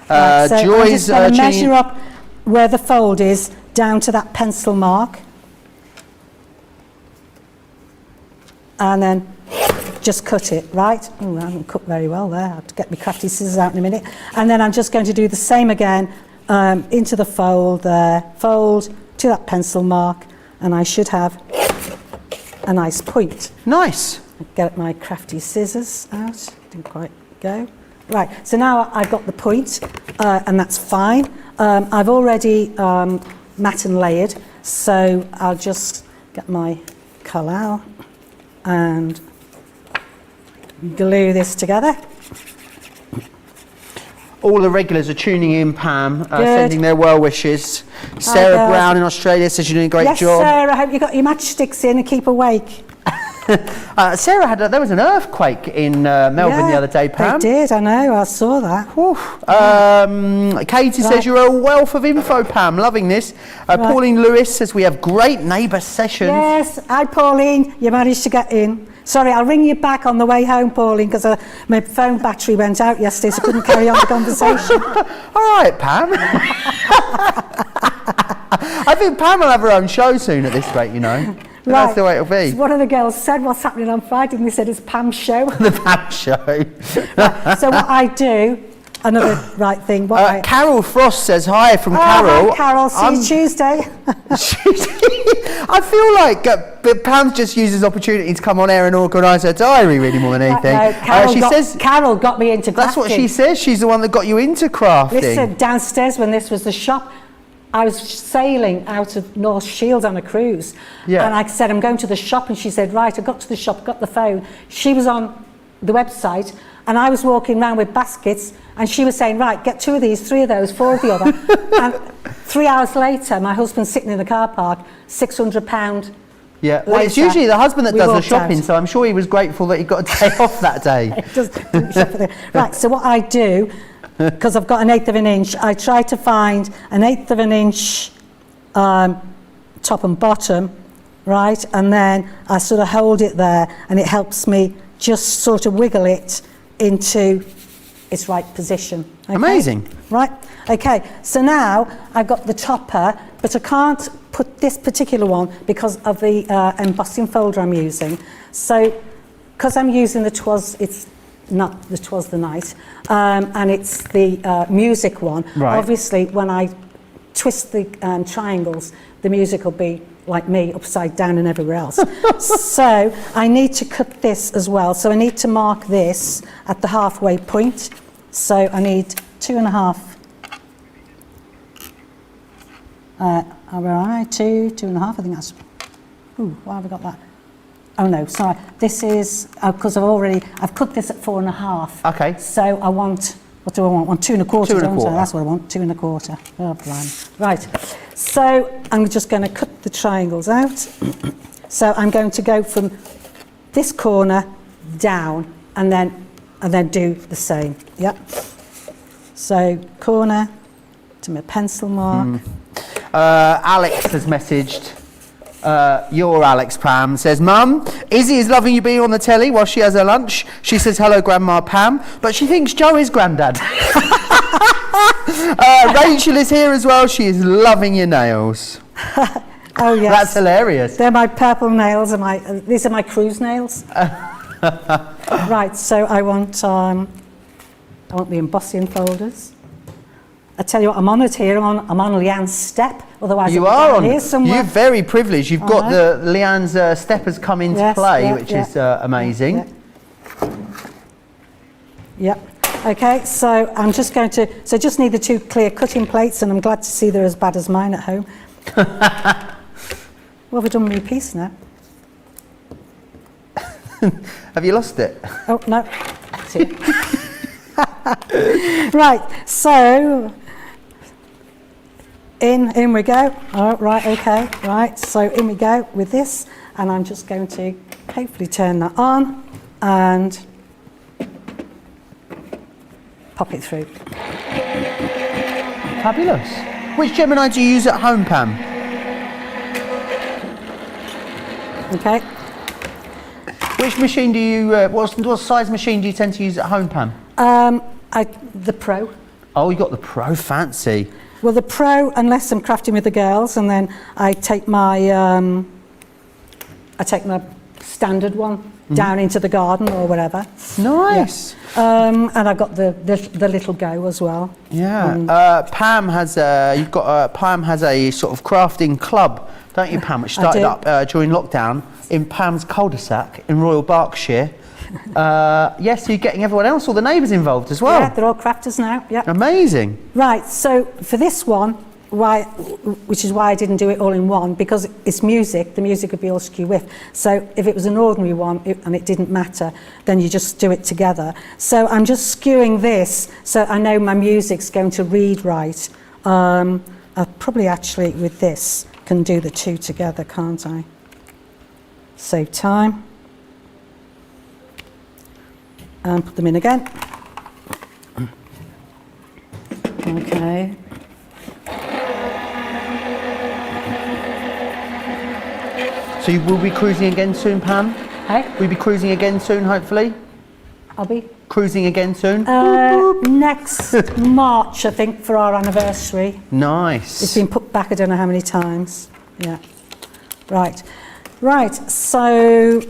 Right, so I'm just going to measure up where the fold is down to that pencil mark. And then just cut it, right? Oh, I haven't cut very well there. I have to get my crafty scissors out in a minute. And then I'm just going to do the same again into the fold there, fold to that pencil mark, and I should have a nice point. Nice. Get my crafty scissors out. Didn't quite go. Right, so now I've got the point, and that's fine. I've already matte and layered, so I'll just get my colour and glue this together. All the regulars are tuning in, Pam, sending their well wishes. Sarah Brown in Australia says you're doing a great job. Yes, Sarah, I hope you got your matchsticks in and keep awake. Sarah there was an earthquake in Melbourne the other day, Pam. They did, I know, I saw that. Katie says you're a wealth of info, Pam, loving this. Pauline Lewis says we have great neighbour sessions. Yes, hi Pauline, you managed to get in. Sorry, I'll ring you back on the way home, Pauline, because my phone battery went out yesterday, so I couldn't carry on the conversation. All right, Pam. I think Pam will have her own show soon at this rate, you know. Right. That's the way it'll be. So one of the girls said, what's happening on Friday? And they said, it's Pam's show. The Pam show. So what I do, another right thing. Carol Frost says hi from Carol. Hi Carol, see you Tuesday. I feel like Pam just uses opportunity to come on air and organise her diary really more than anything. No, Carol got me into crafting. That's what she says. She's the one that got you into crafting. Listen, downstairs when this was the shop, I was sailing out of North Shields on a cruise. Yeah. And I said, I'm going to the shop. And she said, right, I got to the shop, got the phone. She was on the website. And I was walking around with baskets. And she was saying, right, get 2 of these, 3 of those, 4 of the other. And 3 hours later, my husband's sitting in the car park, £600. Yeah, well, it's usually the husband that does the shopping, so I'm sure he was grateful that he got a day off that day. Right, so what I do, because I've got an 1/8 of an inch, I try to find an 1/8 of an inch top and bottom, right? And then I sort of hold it there, and it helps me just sort of wiggle it into its right position. Okay? Amazing. Right, okay, so now I've got the topper, but I can't put this particular one because of the embossing folder I'm using. So, because I'm using the Twas, it's not the Twas the Night, and it's the music one. Right. Obviously, when I twist the triangles, the music will be like me, upside down and everywhere else. So I need to cut this as well. So I need to mark this at the halfway point. So I need 2.5. Where am I? 2.5. I think that's. Ooh, why have I got that? Oh no, sorry. This is because I've cut this at 4.5. Okay. So I want. What do I want? I want 2.25. 2.25. That's what I want. 2.25. Oh, blimey. Right. So I'm just going to cut the triangles out. So I'm going to go from this corner down, and then do the same. Yep. So corner to my pencil mark. Alex has messaged. Your Alex Pam says, Mum, Izzy is loving you being on the telly while she has her lunch. She says hello, Grandma Pam, but she thinks Joe is Grandad. Rachel is here as well. She is loving your nails. Oh yes, that's hilarious. They're my purple nails, and these are my cruise nails. Right, so I want the embossing folders. I tell you what, I'm on it here. I'm on Leanne's step. Otherwise, you are on. You're very privileged. You've got the Leanne's step has come into play, which is amazing. Yep. Okay, so I'm just going to. So just need the 2 clear cutting plates, and I'm glad to see they're as bad as mine at home. Well, we've done my piece now. Have you lost it? Oh, no. That's it. Right, so in we go. Oh, right, okay, right. So in we go with this, and I'm just going to hopefully turn that on and pop it through. Fabulous. Which Gemini do you use at home, Pam? Okay. Which machine do you, what size machine do you tend to use at home, Pam? The Pro. Oh, you got the Pro, fancy. Well, the Pro, unless I'm crafting with the girls, and then I take my standard one down into the garden or whatever. Nice. Yeah. And I've got the little Go as well. Yeah. Pam has Pam has a sort of crafting club, don't you, Pam? Which started up during lockdown in Pam's cul-de-sac in Royal Berkshire. Yes, so you're getting everyone else, all the neighbours involved as well. Yeah, they're all crafters now. Yeah. Amazing. Right. So for this one, which is why I didn't do it all in one, because it's music. The music would be all skew with. So if it was an ordinary one and it didn't matter, then you just do it together. So I'm just skewing this so I know my music's going to read right. I probably actually with this can do the two together, can't I? Save time. And put them in again. Okay. So you will be cruising again soon, Pam? Hey? We'll be cruising again soon, hopefully? I'll be Cruising again soon? next March, I think, for our anniversary. Nice. It's been put back I don't know how many times. Yeah. Right. Right, so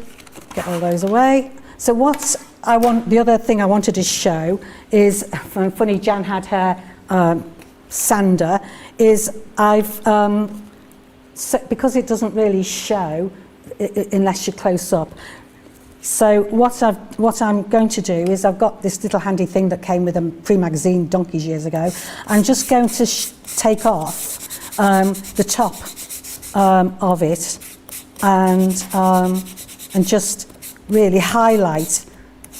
get all those away. So the other thing I wanted to show is, funny Jan had her sander, is I've, because it doesn't really show unless you're close up. So what I'm going to do is I've got this little handy thing that came with a free magazine donkeys years ago. I'm just going to take off the top of it and just really highlight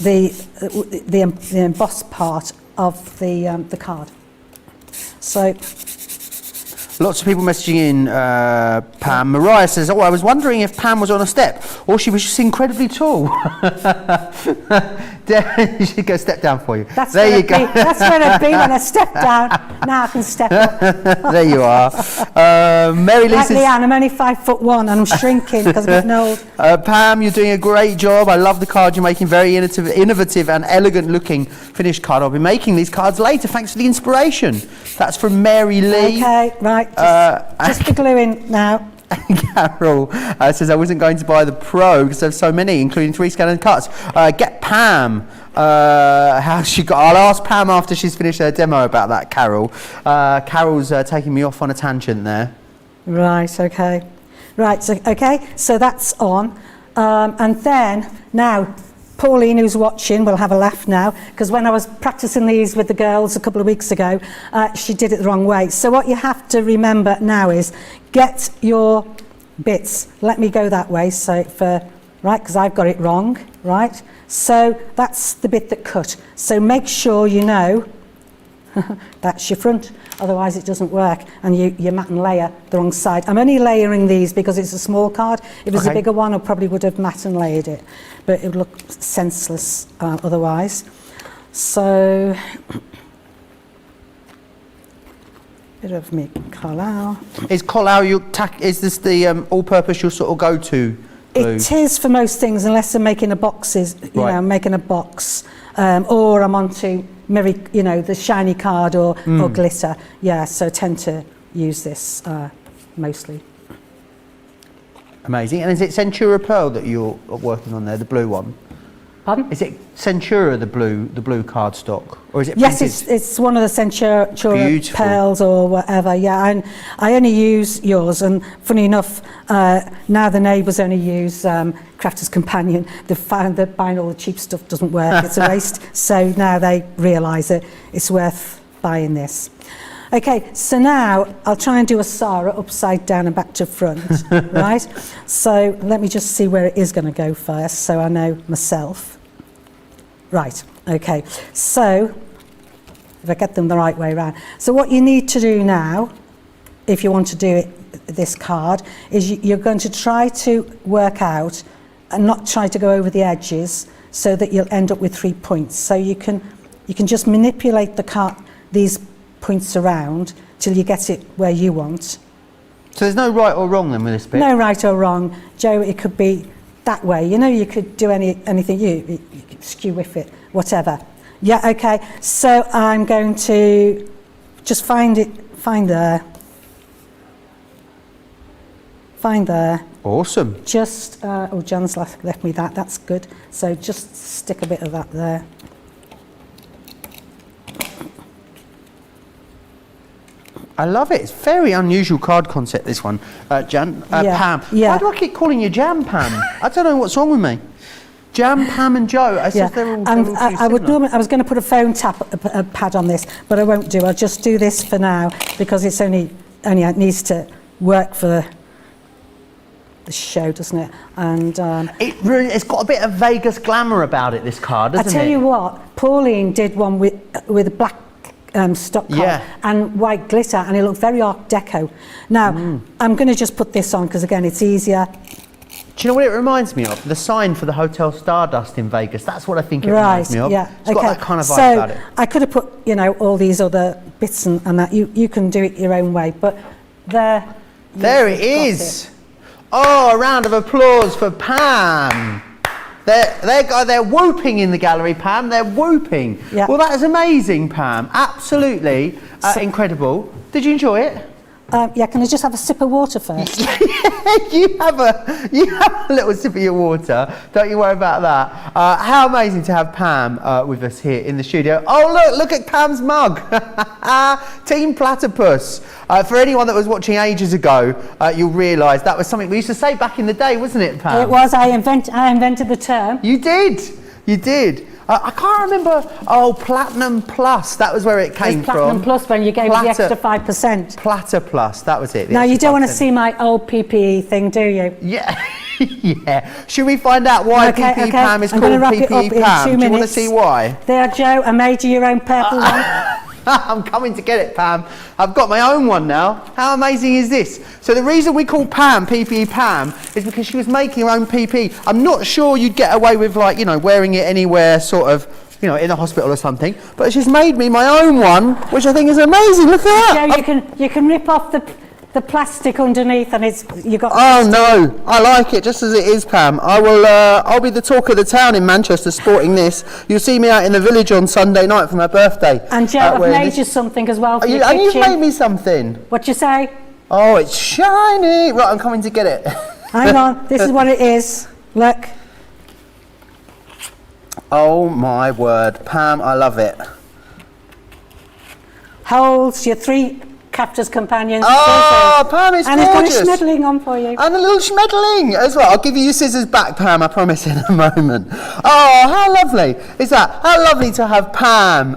the embossed part of the card. So. Lots of people messaging in, Pam. Mariah says, I was wondering if Pam was on a step or she was just incredibly tall. She go step down for you. That's there you go. That's where I'd be when I step down. Now I can step up. There you are. Mary Lee Like says, Leanne, I'm only 5'1" and I'm shrinking because I'm getting old. Pam, you're doing a great job. I love the card you're making. Very innovative and elegant looking finished card. I'll be making these cards later. Thanks for the inspiration. That's from Mary Lee. Okay, right. Just the glue in now. Carol says, I wasn't going to buy the Pro because there's so many, including 3 scanning cuts. Get Pam. I'll ask Pam after she's finished her demo about that, Carol. Carol's taking me off on a tangent there. Right, okay. Right, so, okay, so that's on. And then, now, Pauline, who's watching, will have a laugh now, because when I was practicing these with the girls a couple of weeks ago, she did it the wrong way. So what you have to remember now is get your bits. Let me go that way, so right, because I've got it wrong, right? So that's the bit that cut. So make sure you know that's your front, otherwise it doesn't work, and you mat and layer the wrong side. I'm only layering these because it's a small card. If it was a bigger one, I probably would have mat and layered it, but it would look senseless otherwise. So, bit of me Carlisle. Is Carlisle is this the all-purpose your sort of go-to glue? It is for most things, unless I'm making a boxes, you know, I'm making a box, or I'm onto the shiny card or glitter. Yeah, so I tend to use this mostly. Amazing. And is it Centura Pearl that you're working on there, the blue one? Pardon? Is it Centura the blue cardstock, or is it? Yes, printed? it's one of the Centura pearls or whatever. Yeah, and I only use yours. And funny enough, now the neighbours only use Crafter's Companion. They've found that buying all the cheap stuff doesn't work; it's a waste. So now they realise that it's worth buying this. Okay, so now I'll try and do a Sarah upside down and back to front, right? So let me just see where it is going to go first, so I know myself. Right, okay. So if I get them the right way around. So what you need to do now, if you want to do it, this card, is you're going to try to work out and not try to go over the edges, so that you'll end up with 3 points. So you can just manipulate the card, these points around till you get it where you want. So there's no right or wrong then with this bit? No right or wrong, Joe. It could be that way. You know, you could do anything. You could skew with it, whatever. Yeah. Okay. So I'm going to just find there. Awesome. Just oh, Jan's left me that. That's good. So just stick a bit of that there. I love it. It's very unusual card concept, this one, Jan. Yeah, Pam. yeah. Why do I keep calling you Jam, Pam? I don't know what's wrong with me. Jam, Pam and Joe. I said they're all And too I was going to put a phone pad on this, but I won't do. I'll just do this for now because it's only it needs to work for the show, doesn't it? And it's got a bit of Vegas glamour about it, this card, doesn't it? I tell you what, Pauline did one with a black stock card and white glitter, and it looked very Art Deco. Now, I'm going to just put this on because, again, it's easier. Do you know what it reminds me of? The sign for the Hotel Stardust in Vegas. That's what I think it reminds me of. Yeah. It's got that kind of vibe about it. I could have put, all these other bits and that. You can do it your own way, but there it is. Oh, a round of applause for Pam. They're whooping in the gallery, Pam. They're whooping. Yeah. Well, that is amazing, Pam. Absolutely incredible. Did you enjoy it? Can I just have a sip of water first? you have a little sip of your water. Don't you worry about that. How amazing to have Pam with us here in the studio. Oh, look at Pam's mug. Team Platypus. For anyone that was watching ages ago, you'll realise that was something we used to say back in the day, wasn't it, Pam? It was. I invented the term. You did. I can't remember. Oh, Platinum Plus. That was where it came from. Platinum Plus when you gave us the extra 5%. Platter Plus. That was it. Now you don't want to see my old PPE thing, do you? Yeah. Yeah. Should we find out why PPE Pam is called PPE Pam? Do you want to see why? There, Joe. I made you your own purple one. I'm coming to get it, Pam. I've got my own one now. How amazing is this? So the reason we call Pam PPE Pam is because she was making her own PPE. I'm not sure you'd get away with, wearing it anywhere, sort of, in a hospital or something. But she's made me my own one, which I think is amazing. Look at that. Joe, you can rip off the plastic underneath, and you got. Oh no, I like it just as it is, Pam. I'll be the talk of the town in Manchester sporting this. You'll see me out in the village on Sunday night for my birthday. And Joe, I've made you something as well for your kitchen. And you've made me something. What you say? Oh, it's shiny. Right, I'm coming to get it. Hang on, this is what it is. Look. Oh my word, Pam, I love it. Holds your 3 Captor's companions. Oh, Pam, it's and gorgeous. And it's got a schmeddling on for you. And a little schmeddling as well. I'll give you your scissors back, Pam, I promise, in a moment. Oh, how lovely is that? How lovely to have Pam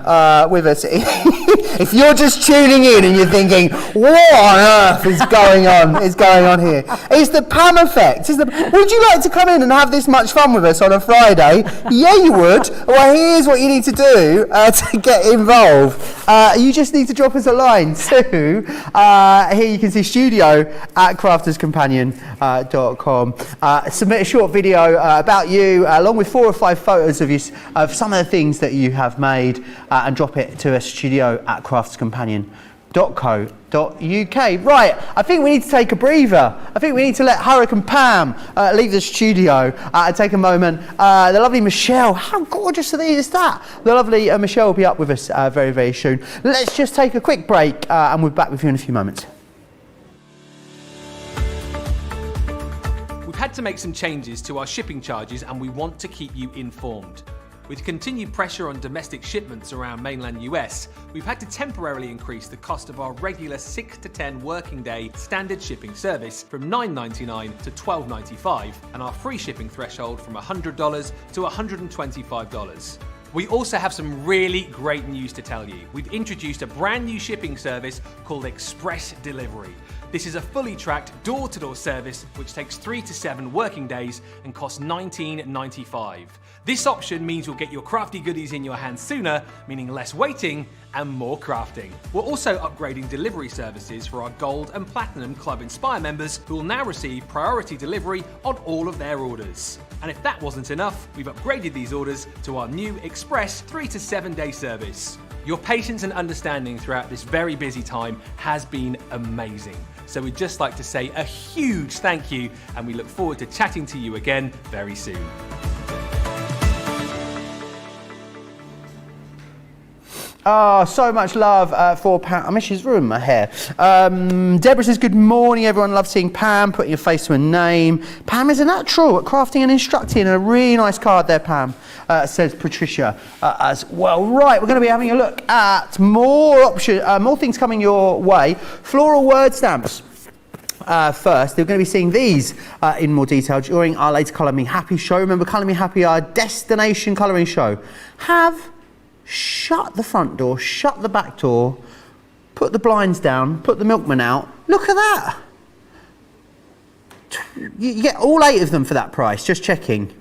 with us. If you're just tuning in and you're thinking, what on earth is going on here? It's the Pam effect. Would you like to come in and have this much fun with us on a Friday? Yeah, you would. Well, here's what you need to do to get involved. You just need to drop us a line too. Here you can see studio@crafterscompanion.com. Submit a short video about you, along with 4 or 5 photos of some of the things that you have made, and drop it to us, studio@crafterscompanion.co.uk. Right, I think we need to take a breather. I think we need to let Hurricane Pam leave the studio and take a moment. The lovely Michelle, how gorgeous is that? The lovely Michelle will be up with us very, very soon. Let's just take a quick break and we'll be back with you in a few moments. We've had to make some changes to our shipping charges and we want to keep you informed. With continued pressure on domestic shipments around mainland US, we've had to temporarily increase the cost of our regular 6 to 10 working day standard shipping service from $9.99 to $12.95 and our free shipping threshold from $100 to $125. We also have some really great news to tell you. We've introduced a brand new shipping service called Express Delivery. This is a fully tracked door-to-door service which takes 3 to 7 working days and costs $19.95. This option means you'll get your crafty goodies in your hands sooner, meaning less waiting and more crafting. We're also upgrading delivery services for our Gold and Platinum Club Inspire members who will now receive priority delivery on all of their orders. And if that wasn't enough, we've upgraded these orders to our new Express 3 to 7 day service. Your patience and understanding throughout this very busy time has been amazing. So we'd just like to say a huge thank you, and we look forward to chatting to you again very soon. Oh, so much love for Pam. I mean, she's ruined my hair. Deborah says, good morning, everyone. Love seeing Pam, putting a face to a name. Pam is a natural at crafting and instructing. And a really nice card there, Pam, says Patricia as well. Right, we're going to be having a look at more things coming your way. Floral word stamps. First, they're going to be seeing these in more detail during our later Colour Me Happy show. Remember, Colour Me Happy, our destination colouring show. Shut the front door, shut the back door, put the blinds down, put the milkman out. Look at that. You get all 8 of them for that price, just checking.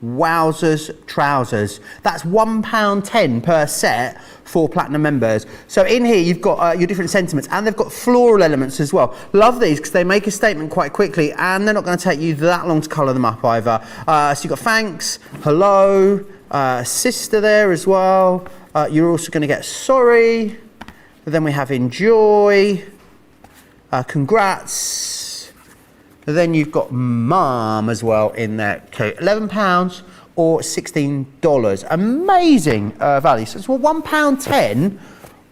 Wowzers trousers. That's £1.10 per set for Platinum members. So in here you've got your different sentiments, and they've got floral elements as well. Love these because they make a statement quite quickly, and they're not going to take you that long to colour them up either. So you've got thanks, hello, sister there as well. You're also going to get sorry. Then we have enjoy, congrats. Then you've got mum as well in there. Okay, £11 or $16. Amazing value. So it's £1.10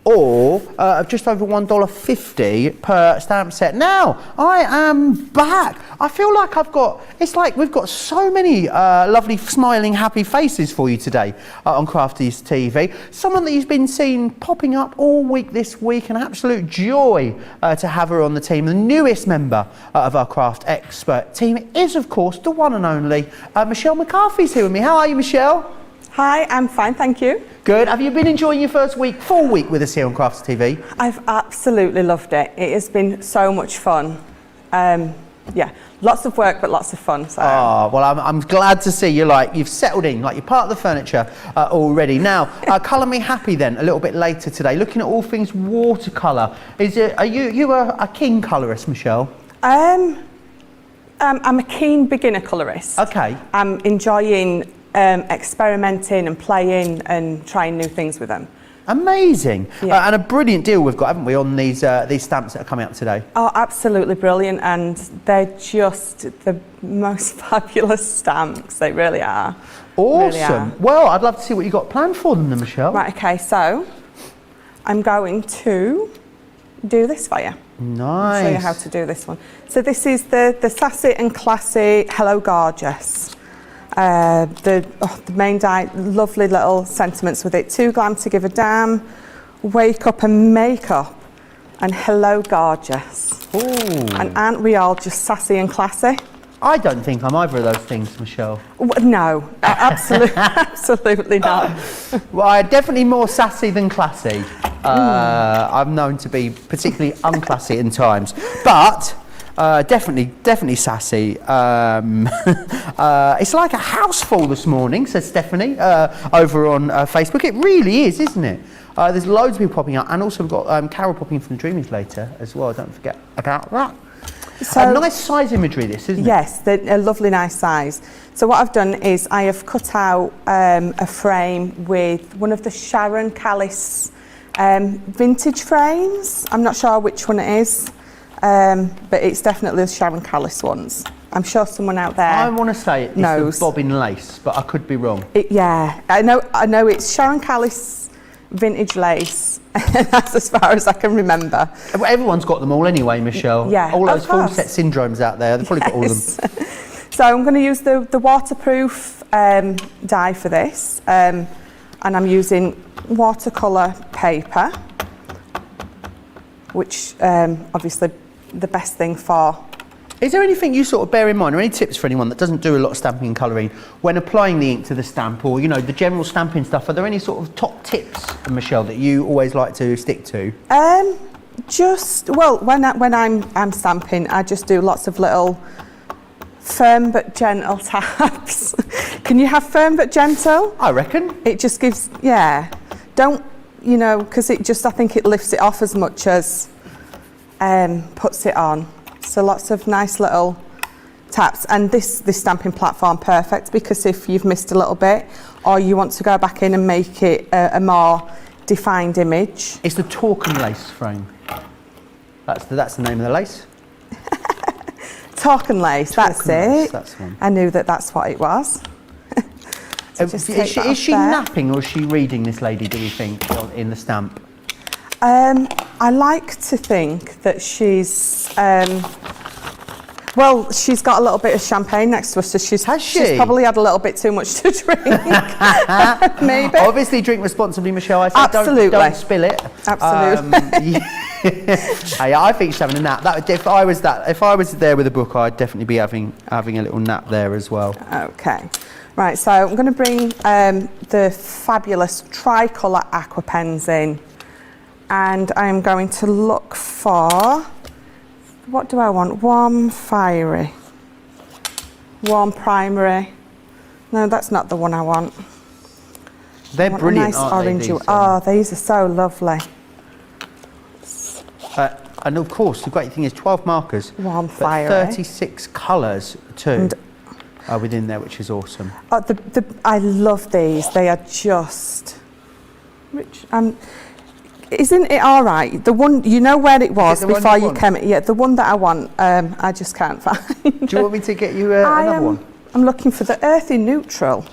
or just over $1.50 per stamp set. Now, I am back. I feel like it's like we've got so many lovely, smiling, happy faces for you today on Crafties TV. Someone that you've been seeing popping up all week this week, an absolute joy to have her on the team. The newest member of our craft expert team is, of course, the one and only Michelle McCarthy's here with me. How are you, Michelle? Hi, I'm fine, thank you. Good. Have you been enjoying your first full week with us here on Crafts TV? I've absolutely loved it. It has been so much fun. Yeah, lots of work, but lots of fun. So. Oh, well, I'm glad to see you've settled in, like you're part of the furniture already. Now, Colour Me Happy then, a little bit later today, looking at all things watercolour. Are you a keen colourist, Michelle? I'm a keen beginner colourist. Okay. I'm enjoying experimenting and playing and trying new things with them. Amazing. Yeah. And a brilliant deal we've got, haven't we, on these stamps that are coming up today? Oh, absolutely brilliant, and they're just the most fabulous stamps. They really are. Awesome. Really are. Well, I'd love to see what you got planned for them then, Michelle. Right, okay, so I'm going to do this for you. Nice. I'll show you how to do this one. So this is the Sassy and Classy Hello Gorgeous. The main die, lovely little sentiments with it. Too glam to give a damn, wake up and make up, and hello gorgeous. Ooh. And aren't we all just sassy and classy? I don't think I'm either of those things, Michelle. No, absolutely, absolutely not. Well, I'm definitely more sassy than classy. I'm known to be particularly unclassy in times, but definitely sassy. It's like a house full this morning, says Stephanie over on Facebook. It really is, isn't it? There's loads of people popping up, and also we've got Carol popping in from the Dreamies later as well. Don't forget about that. So, nice size imagery, this, isn't it? Yes, a lovely, nice size. So what I've done is I have cut out a frame with one of the Sharon Callis vintage frames. I'm not sure which one it is. But it's definitely the Sharon Callis ones. I'm sure someone out there I want to say it's knows. the bobbin lace, but I could be wrong. Yeah, I know it's Sharon Callis vintage lace. That's as far as I can remember. Everyone's got them all anyway, Michelle. Yeah, all those of full course. set syndromes out there. They've probably got all of them. So I'm going to use the waterproof die for this, and I'm using watercolour paper, which obviously the best thing for Is there anything you sort of bear in mind, or any tips for anyone that doesn't do a lot of stamping and colouring when applying the ink to the stamp, or, you know, the general stamping stuff? Are there any sort of top tips, Michelle, that you always like to stick to? When I'm stamping, I just do lots of little firm but gentle taps. Can you have firm but gentle? I reckon. It just gives, don't, you know, because I think it lifts it off as much as puts it on. So lots of nice little taps, and this stamping platform perfect, because if you've missed a little bit or you want to go back in and make it a more defined image. It's the Torque and Lace frame. That's the name of the lace. Torque and Lace, that's it. That's one. I knew that's what it was. Is she napping, or is she reading, this lady, do you think, in the stamp? I like to think that she's, she's got a little bit of champagne next to us, so she's probably had a little bit too much to drink. Maybe. Obviously, drink responsibly, Michelle. I say Absolutely. Don't spill it. Absolutely. I think she's having a nap. If I was there with a book, I'd definitely be having a little nap there as well. Okay. Right, so I'm going to bring the fabulous tricolour aqua pens in, and I'm going to look for, what do I want? Warm fiery, warm primary. No, that's not the one I want. They're brilliant, nice aren't they? Oh, these are so lovely. And of course, the great thing is 12 markers, Warm but fiery. 36 colours too. Within there, which is awesome. I love these. They are just rich. Isn't it all right? The one, you know where it was before you came. Yeah, the one that I want, I just can't find. Do you want me to get you another one? I'm looking for the earthy neutral,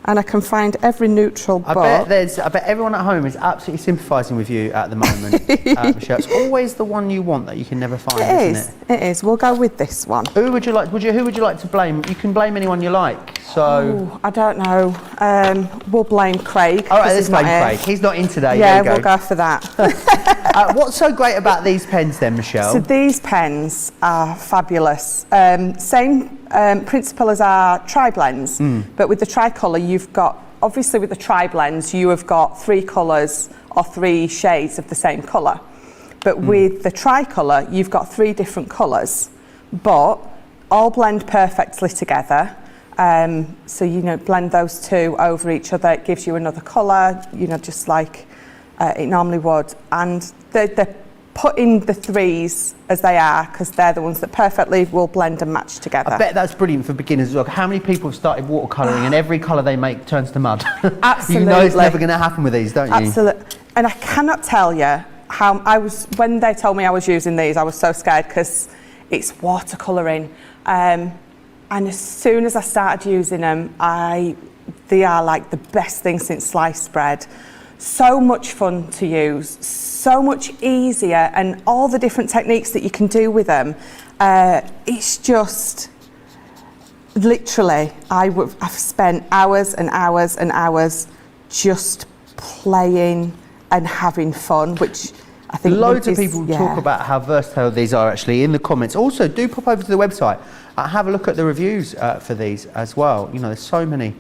and I can find every neutral book. I bet everyone at home is absolutely sympathising with you at the moment, Michelle. It's always the one you want that you can never find, isn't it? It is. We'll go with this one. Who would you like to blame? You can blame anyone you like. So I don't know. We'll blame Craig. All right, let's blame Craig. He's not in today. Yeah, we'll go for that. What's so great about these pens then, Michelle? So these pens are fabulous. Same principle as our tri-blends, but with the tricolour you've got, obviously with the tri-blends you have got 3 colours or 3 shades of the same colour, but with the tricolour you've got 3 different colours, but all blend perfectly together. So, you know, blend those 2 over each other, it gives you another colour, you know, just like it normally would. And they're put in the 3s as they are, because they're the ones that perfectly will blend and match together. I bet that's brilliant for beginners as well. How many people have started watercolouring and every colour they make turns to mud? Absolutely. You know it's never going to happen with these, don't you? Absolutely. And I cannot tell you how when they told me I was using these, I was so scared, because it's watercolouring. And as soon as I started using them, they are like the best thing since sliced bread. So much fun to use, so much easier, and all the different techniques that you can do with them. It's just, literally, I've spent hours and hours and hours just playing and having fun, which I think loads of people talk about how versatile these are actually in the comments. Also, do pop over to the website, have a look at the reviews for these as well. You know, there's so many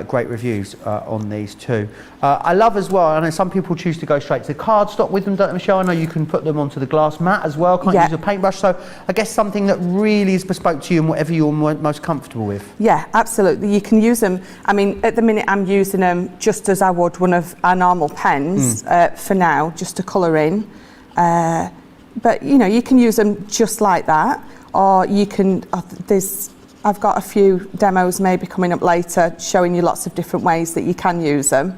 great reviews on these too. I love as well, I know some people choose to go straight to cardstock with them, don't they, Michelle? I know you can put them onto the glass mat as well, can't use a paintbrush, so I guess something that really is bespoke to you and whatever you're most comfortable with. Yeah, absolutely. You can use them. I mean, at the minute I'm using them just as I would one of our normal pens for now, just to colour in. But, you know, you can use them just like that, or you can, I've got a few demos maybe coming up later showing you lots of different ways that you can use them.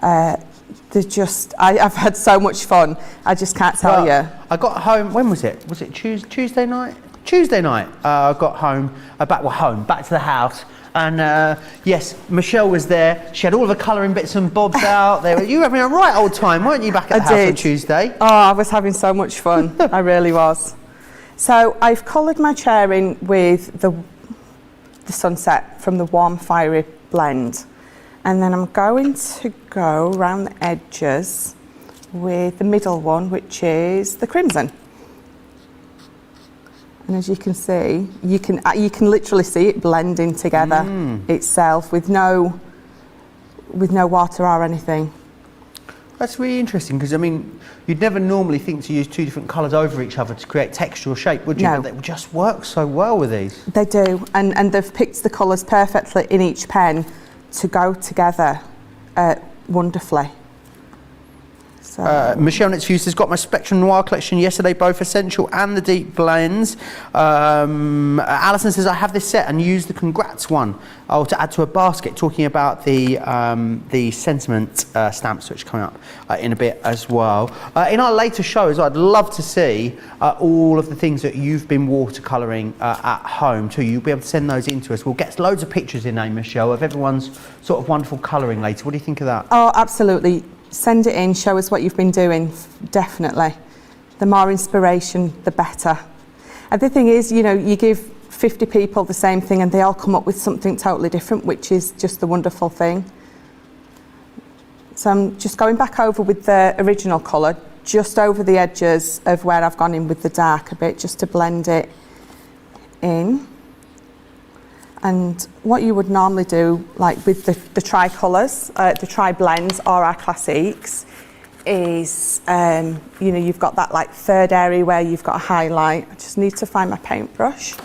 I've had so much fun, I just can't tell you. I got home, when was it? Was it Tuesday night? Tuesday night, I got home, back to the house. And yes, Michelle was there. She had all the colouring bits and bobs out. You were having a right old time, weren't you, back at the house on Tuesday? Oh, I was having so much fun. I really was. So I've coloured my chair in with the Sunset from the Warm Fiery blend. And then I'm going to go around the edges with the middle one, which is the Crimson. And as you can see, you can literally see it blending together itself with no water or anything. That's really interesting because, I mean, you'd never normally think to use two different colours over each other to create texture or shape, would you? No. But they just work so well with these. They do, and they've picked the colours perfectly in each pen to go together wonderfully. So. Michelle Next Fuse has got my Spectrum Noir collection yesterday, both essential and the deep blends. Alison says I have this set and use the congrats one to add to a basket, talking about the sentiment stamps which are coming up in a bit as well. In our later shows, I'd love to see all of the things that you've been watercolouring at home too. You'll be able to send those in to us. We'll get loads of pictures in there, Michelle, of everyone's sort of wonderful colouring later. What do you think of that? Oh, absolutely. Send it in, show us what you've been doing, definitely. The more inspiration, the better. And the thing is, you know, you give 50 people the same thing and they all come up with something totally different, which is just the wonderful thing. So I'm just going back over with the original colour, just over the edges of where I've gone in with the dark a bit, just to blend it in. And what you would normally do, like with the tri-colours, the tri-blends or our classiques, is, you know, you've got that like third area where you've got a highlight. I just need to find my paintbrush.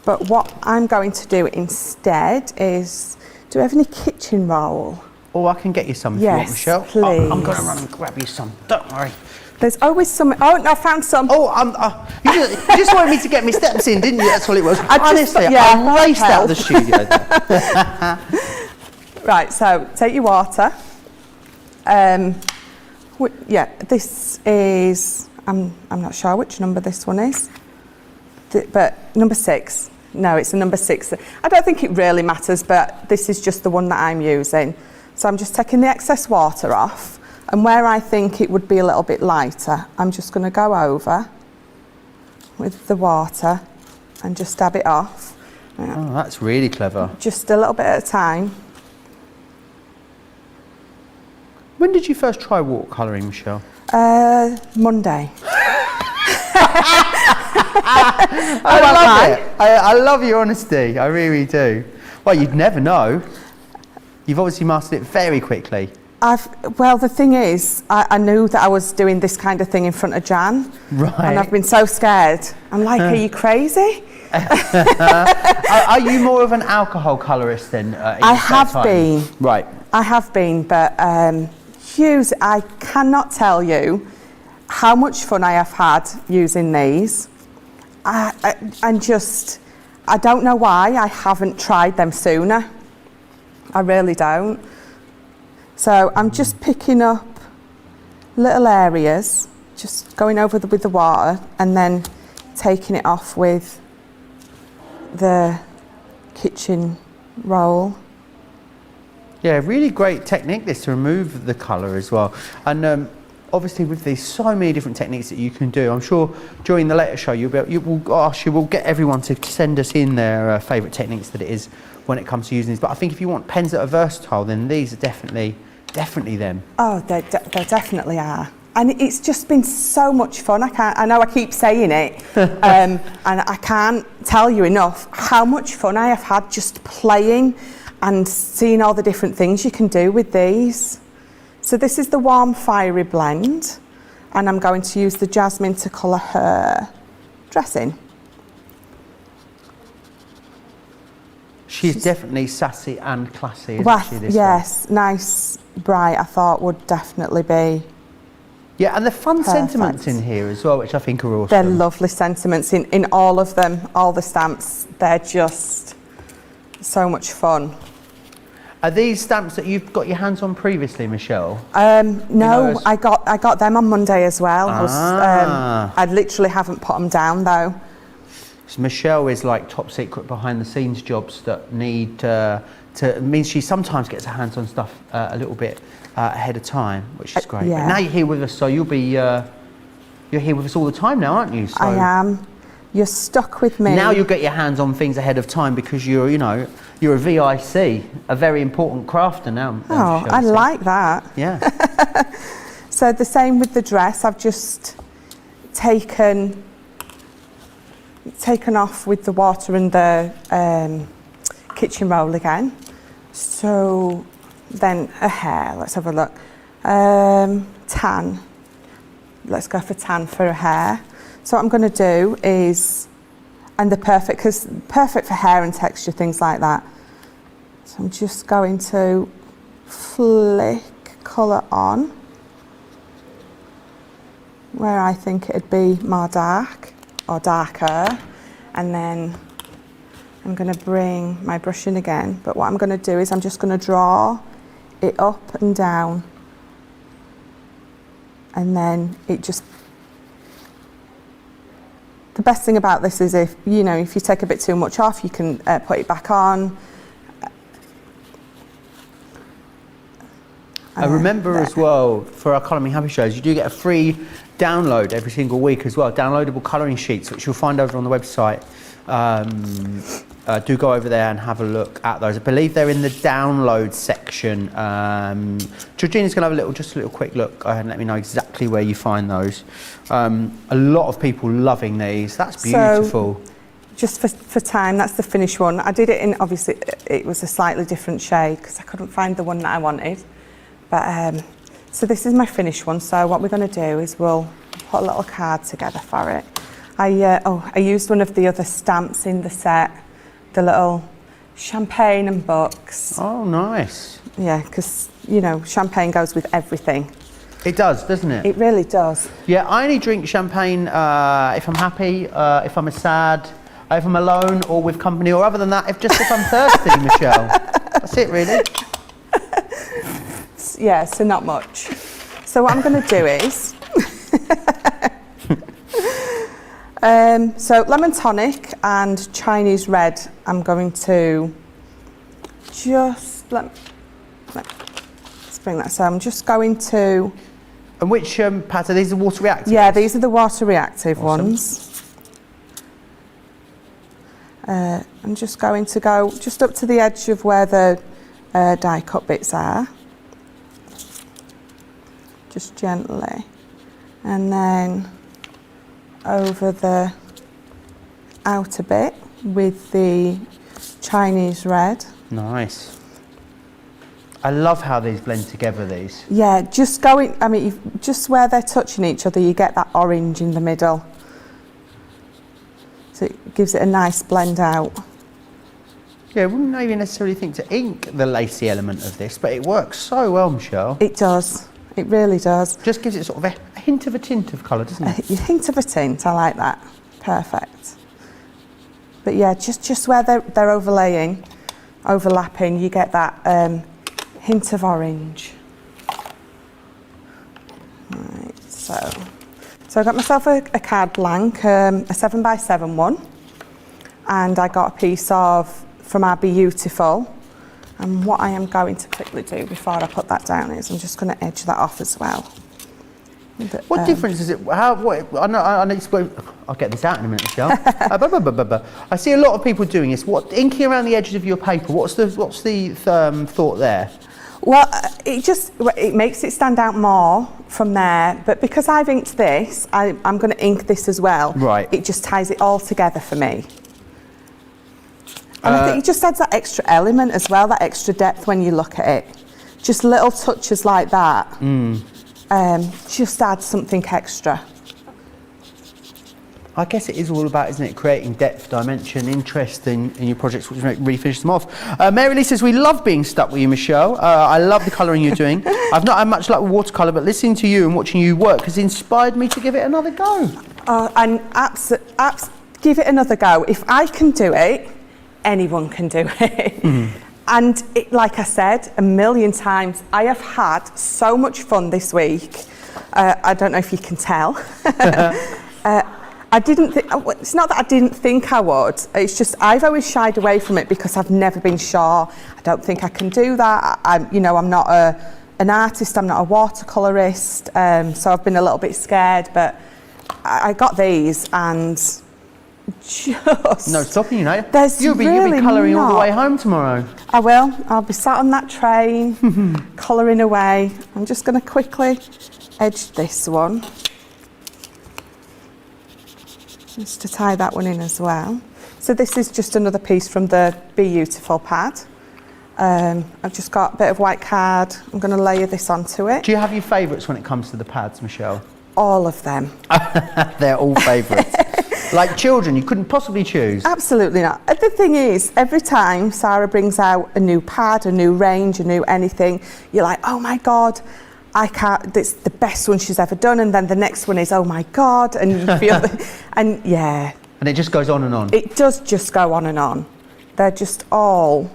But what I'm going to do instead is, do we have any kitchen roll? Oh, I can get you some if yes, you want, Michelle. Please. Oh, I'm going to run and grab you some, don't worry. There's always some. Oh, no, I found some. Oh, you just wanted me to get my steps in, didn't you? That's all it was. Honestly, yeah, I raced out of the studio. Right, so take your water. Yeah, this is. I'm not sure which number this one is, but number 6. No, it's a number 6. I don't think it really matters, but this is just the one that I'm using. So I'm just taking the excess water off. And where I think it would be a little bit lighter, I'm just going to go over with the water and just dab it off. Oh, that's really clever. Just a little bit at a time. When did you first try watercolouring, Michelle? Monday. I love it. I love your honesty. I really do. Well, you'd never know. You've obviously mastered it very quickly. Well, the thing is, I knew that I was doing this kind of thing in front of Jan. Right. And I've been so scared. I'm like, are you crazy? Are you more of an alcohol colourist then? I have been. Right. I have been, but Hughes, I cannot tell you how much fun I have had using these. I don't know why I haven't tried them sooner. I really don't. So I'm just picking up little areas, just going over with the water and then taking it off with the kitchen roll. Yeah, really great technique this to remove the colour as well. And obviously with these so many different techniques that you can do, I'm sure during the later show we'll get everyone to send us in their favourite techniques that it is when it comes to using these. But I think if you want pens that are versatile, then these are definitely them. Oh, they definitely are. And it's just been so much fun. I know I keep saying it, and I can't tell you enough how much fun I have had just playing and seeing all the different things you can do with these. So this is the warm fiery blend, and I'm going to use the jasmine to colour her dressing. She's definitely sassy and classy, isn't Well, she, this yes, nice, bright, I thought would definitely be. Yeah, and the fun Perfect. sentiments in here as well, which I think are awesome. They're lovely sentiments in all of them, all the stamps. They're just so much fun. Are these stamps that you've got your hands on previously, Michelle? No, I got them on Monday as well. I literally haven't put them down though. So Michelle is like top secret behind the scenes jobs that need means she sometimes gets her hands on stuff a little bit ahead of time, which is great. Yeah. But now you're here with us, so you're here with us all the time now, aren't you? So I am. You're stuck with me. now you'll get your hands on things ahead of time because you're a VIC, a very important crafter now. Oh, I like that. Yeah. So the same with the dress. I've just taken taken off with the water and the kitchen roll again. So then a hair, let's have a look. Tan. Let's go for tan for a hair. So what I'm going to do is, and they're perfect, because perfect for hair and texture, things like that. So I'm just going to flick colour on where I think it'd be more dark or darker, and then I'm going to bring my brush in again. But what I'm going to do is I'm just going to draw it up and down, and then it just, the best thing about this is if you take a bit too much off, you can put it back on. I remember as well, for our Colour Me Happy shows, you do get a free download every single week as well, downloadable colouring sheets, which you'll find over on the website. Do go over there and have a look at those. I believe they're in the download section. Georgina's going to have just a little quick look and let me know exactly where you find those. A lot of people loving these. That's beautiful. So, just for time, that's the finished one. I did it in, obviously, it was a slightly different shade because I couldn't find the one that I wanted. But so this is my finished one. So what we're going to do is we'll put a little card together for it. I used one of the other stamps in the set, the little champagne and books. Oh, nice. Yeah, because, champagne goes with everything. It does, doesn't it? It really does. Yeah, I only drink champagne if I'm happy, if I'm sad, if I'm alone or with company, or other than that, if I'm thirsty, Michelle. That's it, really. Yeah, so not much. So what I'm going to do is... so lemon tonic and Chinese red, I'm going to just... Let's bring that. So I'm just going to... And which pads are these? The water reactive? Yeah, these are the water reactive awesome. ones. I'm just going to go just up to the edge of where the die cut bits are. Just gently. And then over the outer bit with the Chinese red. Nice. I love how these blend together, these. Yeah, just just where they're touching each other, you get that orange in the middle. So it gives it a nice blend out. Yeah, I wouldn't even necessarily think to ink the lacy element of this, but it works so well, Michelle. It does. It really does. Just gives it sort of a hint of a tint of colour, doesn't it? A hint of a tint, I like that. Perfect. But yeah, just where they're overlapping, you get that hint of orange. Right, so I got myself a card blank, a 7x7 one, and I got a piece of from our Beautiful. And what I am going to quickly do before I put that down is I'm just going to edge that off as well. But, what difference is it? I know. I'll get this out in a minute, Michelle. I see a lot of people doing this. What inking around the edges of your paper? What's the thought there? Well, it makes it stand out more from there. But because I've inked this, I'm going to ink this as well. Right. It just ties it all together for me. And I think it just adds that extra element as well, that extra depth when you look at it. Just little touches like that. Just add something extra. I guess it is all about, isn't it, creating depth, dimension, interest in your projects, which really finish them off. Mary Lee says, we love being stuck with you, Michelle. I love the colouring you're doing. I've not had much luck with watercolour, but listening to you and watching you work has inspired me to give it another go. And give it another go. If I can do it, anyone can do it. And like I said a million times, I have had so much fun this week. I don't know if you can tell. I didn't think, it's not that I didn't think I would, it's just I've always shied away from it because I've never been sure. I don't think I can do that. I'm not an artist, I'm not a watercolourist, so I've been a little bit scared, but I got these and just... No stopping you now. You'll be colouring all the way home tomorrow. I will. I'll be sat on that train, colouring away. I'm just going to quickly edge this one. just to tie that one in as well. So this is just another piece from the Beautiful pad. I've just got a bit of white card. I'm going to layer this onto it. Do you have your favourites when it comes to the pads, Michelle? All of them. They're all favourites. Like children, you couldn't possibly choose. Absolutely not. The thing is, every time Sarah brings out a new pad, a new range, a new anything, you're like, oh my God, I can't, it's the best one she's ever done. And then the next one is, oh my God. And you feel, and yeah. And it just goes on and on. It does just go on and on. They're just all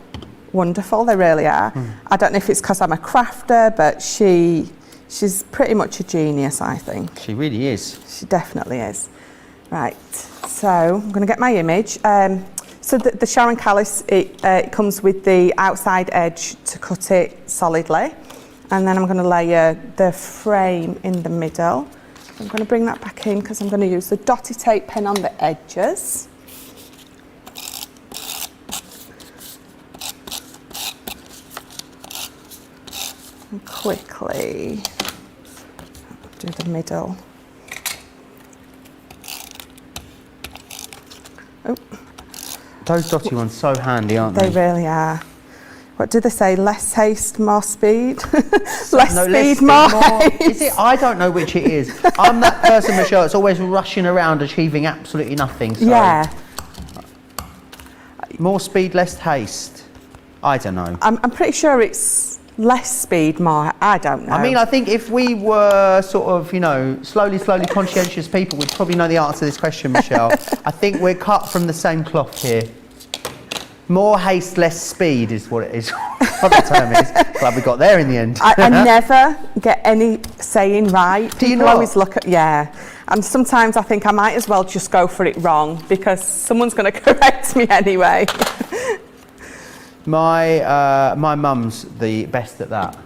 wonderful, they really are. I don't know if it's because I'm a crafter, but she's pretty much a genius, I think. She really is. She definitely is. Right, so I'm going to get my image. So the Sharon Callis, it comes with the outside edge to cut it solidly. And then I'm going to layer the frame in the middle. I'm going to bring that back in because I'm going to use the dotty tape pen on the edges. And quickly do the middle. Oh. Those dotty ones so handy, aren't they? They really are. What do they say? Less haste, more speed? less speed, more haste. Is it? I don't know which it is. I'm that person, Michelle, that's always rushing around achieving absolutely nothing. So. Yeah. More speed, less haste. I don't know. I'm pretty sure it's less speed, more. I don't know. I mean, I think if we were sort of, you know, slowly conscientious people, we'd probably know the answer to this question, Michelle. I think we're cut from the same cloth here. More haste, less speed is what it is. What the term is. Glad we got there in the end. I never get any saying right. Do you People not? always look at, yeah. And sometimes I think I might as well just go for it wrong because someone's going to correct me anyway. My mum's the best at that.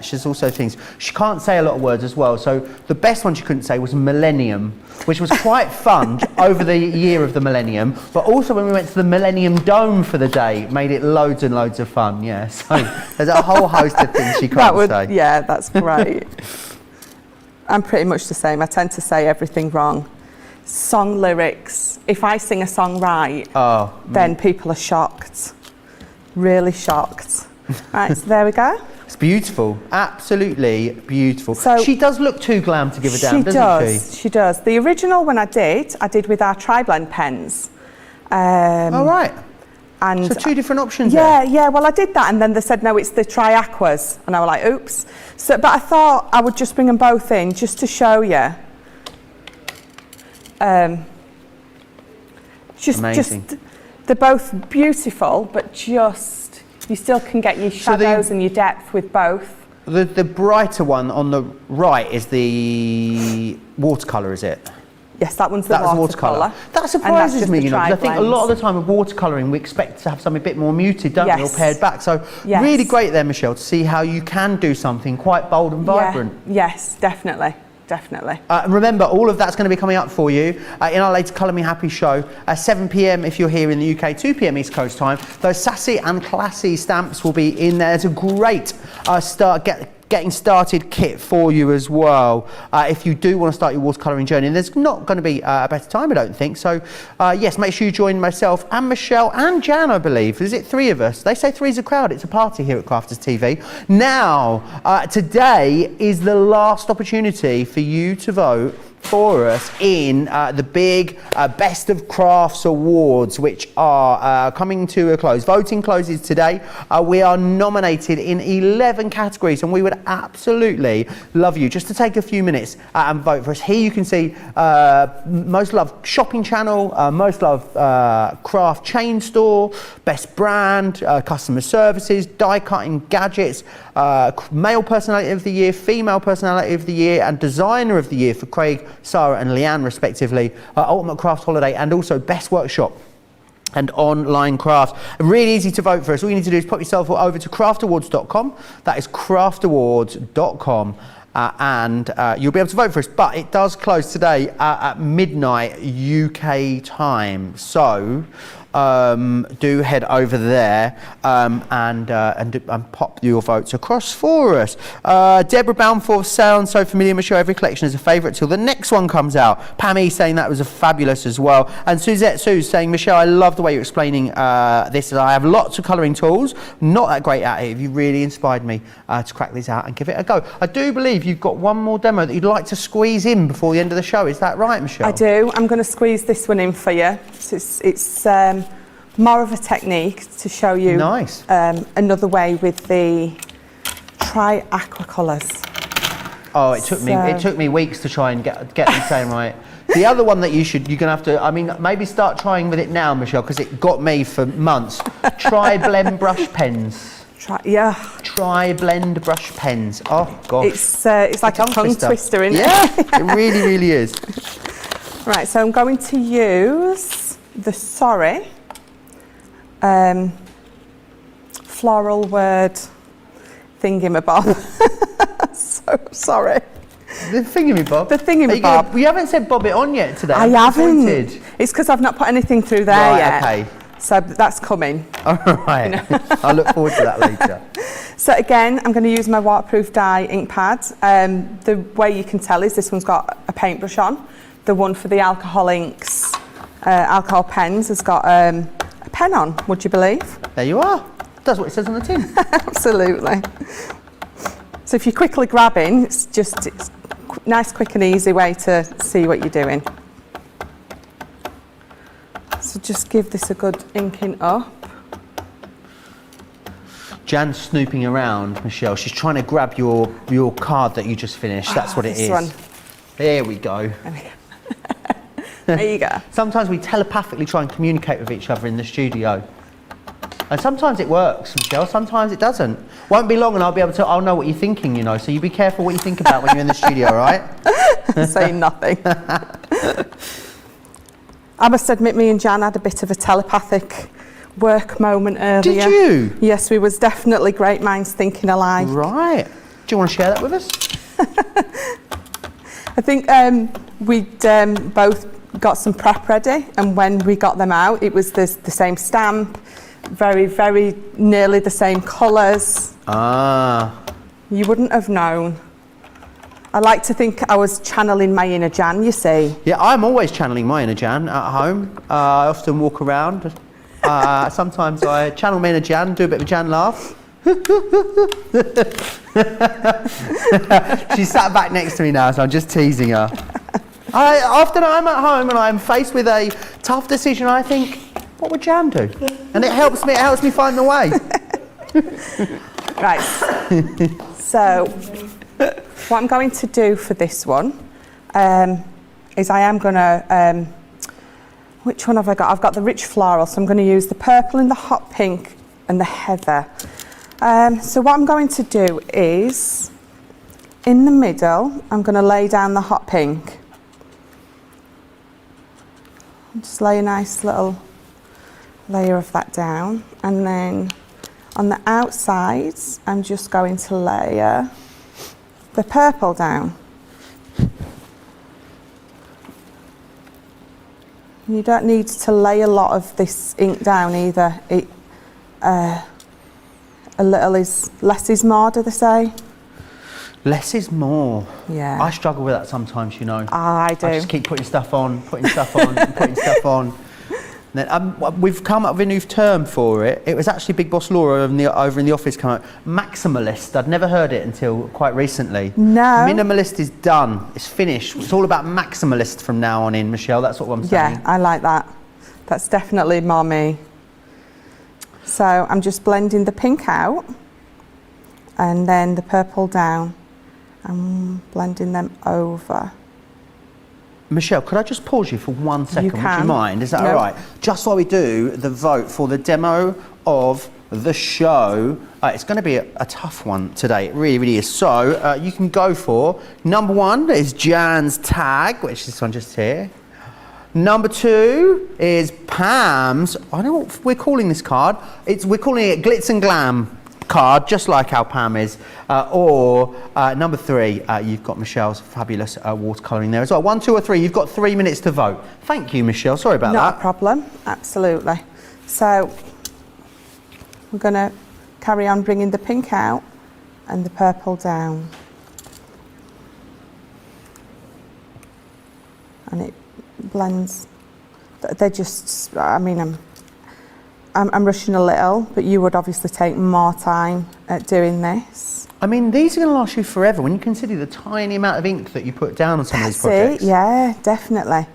She's also things. She can't say a lot of words as well. So the best one she couldn't say was millennium, which was quite fun over the year of the millennium. But also when we went to the Millennium Dome for the day, made it loads and loads of fun. Yeah. So there's a whole host of things she can't say. Yeah, that's great. I'm pretty much the same. I tend to say everything wrong. Song lyrics. If I sing a song right, then people are shocked. Really shocked. Right, so there we go. It's beautiful, absolutely beautiful. So she does look too glam to give a damn, doesn't she? She does. The original one I did with our tri-blend pens. Oh, right. And so two different options yeah, there. Yeah, well I did that and then they said no, it's the tri-aquas. And I was like, oops. So, but I thought I would just bring them both in just to show you. Amazing. They're both beautiful, but just, you still can get your shadows and your depth with both. The brighter one on the right is the watercolour, is it? Yes, that one's the watercolour. That surprises me, you know, because I think a lot of the time with watercolouring we expect to have something a bit more muted, don't we, or pared back. So really great there, Michelle, to see how you can do something quite bold and vibrant. Yes, definitely. Definitely. Remember, all of that's going to be coming up for you in our latest Colour Me Happy show. 7 p.m. if you're here in the UK, 2 p.m. East Coast time. Those sassy and classy stamps will be in there. It's a great getting started kit for you as well. If you do want to start your watercolouring journey, and there's not going to be a better time, I don't think. So, yes, make sure you join myself and Michelle and Jan, I believe. Is it 3 of us? They say 3's a crowd. It's a party here at Crafters TV. Now, today is the last opportunity for you to vote for us in the big Best of Crafts Awards, which are coming to a close. Voting closes today. We are nominated in 11 categories, and we would absolutely love you just to take a few minutes and vote for us. Here you can see Most Loved Shopping Channel, Most Loved Craft Chain Store, Best Brand, Customer Services, Die Cutting Gadgets, Male Personality of the Year, Female Personality of the Year, and Designer of the Year for Craig, Sarah and Leanne respectively, Ultimate Craft Holiday, and also Best Workshop and Online Crafts. Really easy to vote for us. All you need to do is pop yourself over to craftawards.com. That is craftawards.com. And you'll be able to vote for us, but it does close today at midnight UK time. So do head over there and pop your votes across for us. Deborah Balmforth sounds so familiar, Michelle. Every collection is a favourite till the next one comes out. Pammy saying that was a fabulous as well. And Suzette Sue saying, Michelle, I love the way you're explaining this. I have lots of colouring tools, not that great at it. You really inspired me to crack these out and give it a go. I do believe you've got one more demo that you'd like to squeeze in before the end of the show. Is that right, Michelle? I do. I'm going to squeeze this one in for you. So it's more of a technique to show you nice. Another way with the Try Aqua colours. Oh, it took me weeks to try and get them saying right. The other one that you're going to have to, I mean, maybe start trying with it now, Michelle, because it got me for months. Try blend brush pens. Try blend brush pens. Oh gosh. It's like a tongue twister, isn't it? Yeah, it really, really is. Right, so I'm going to use the Floral word thingamabob. So sorry. The thingamabob? The thingamabob. You haven't said bob it on yet today. I haven't. It's because I've not put anything through there yet. Okay. So that's coming. All right. I'll look forward to that later. So again, I'm going to use my waterproof dye ink pad. The way you can tell is this one's got a paintbrush on. The one for the alcohol inks, alcohol pens has got a pen on, would you believe? There you are. That's what it says on the tin. Absolutely. So if you're quickly grabbing, it's nice, quick and easy way to see what you're doing. So just give this a good inking up. Jan's snooping around, Michelle. She's trying to grab your card that you just finished. That's what it is. One. There we go. There you go. Sometimes we telepathically try and communicate with each other in the studio. And sometimes it works, Michelle, sometimes it doesn't. Won't be long and I'll know what you're thinking, you know, so you be careful what you think about when you're in the studio, right? Saying nothing. I must admit, me and Jan had a bit of a telepathic work moment earlier. Did you? Yes, we was definitely great minds thinking alike. Right. Do you want to share that with us? I think we'd both got some prep ready, and when we got them out, it was the same stamp, very, very nearly the same colours. Ah. You wouldn't have known. I like to think I was channeling my inner Jan, you see. Yeah, I'm always channeling my inner Jan at home. I often walk around. Sometimes I channel my inner Jan, do a bit of a Jan laugh. She's sat back next to me now, so I'm just teasing her. Often I'm at home and I'm faced with a tough decision. I think, what would Jan do? And it helps me find the way. Right. So, what I'm going to do for this one is I am going to. Which one have I got? I've got the rich floral, so I'm going to use the purple and the hot pink and the heather. So what I'm going to do is, in the middle, I'm going to lay down the hot pink. Just lay a nice little layer of that down, and then on the outsides, I'm just going to layer the purple down. You don't need to lay a lot of this ink down either. A little is less is more, do they say? Less is more. Yeah. I struggle with that sometimes, you know. I do. I just keep putting stuff on, and putting stuff on. Then, we've come up with a new term for it. It was actually Big Boss Laura over in the office come out. Maximalist. I'd never heard it until quite recently. No. Minimalist is done. It's finished. It's all about maximalist from now on in, Michelle. That's what I'm saying. Yeah, I like that. That's definitely more me. So I'm just blending the pink out and then the purple down. I'm blending them over. Michelle, could I just pause you for 1 second? You can. Would you mind? Is that all right? Just while we do the vote for the demo of the show, it's going to be a tough one today. It really, really is. So you can go for number 1 is Jan's tag, which is this one just here. Number 2 is Pam's. I don't know what we're calling this card. We're calling it Glitz and Glam card, just like how Pam is. Or number 3, you've got Michelle's fabulous watercolouring there as well. 1, 2 or 3, you've got 3 minutes to vote. Thank you, Michelle. Sorry about that. Not a problem. Absolutely. So we're going to carry on bringing the pink out and the purple down. And it blends. They're just, I mean, I'm rushing a little, but you would obviously take more time at doing this. I mean, these are going to last you forever when you consider the tiny amount of ink that you put down on some of these projects. Yeah, definitely.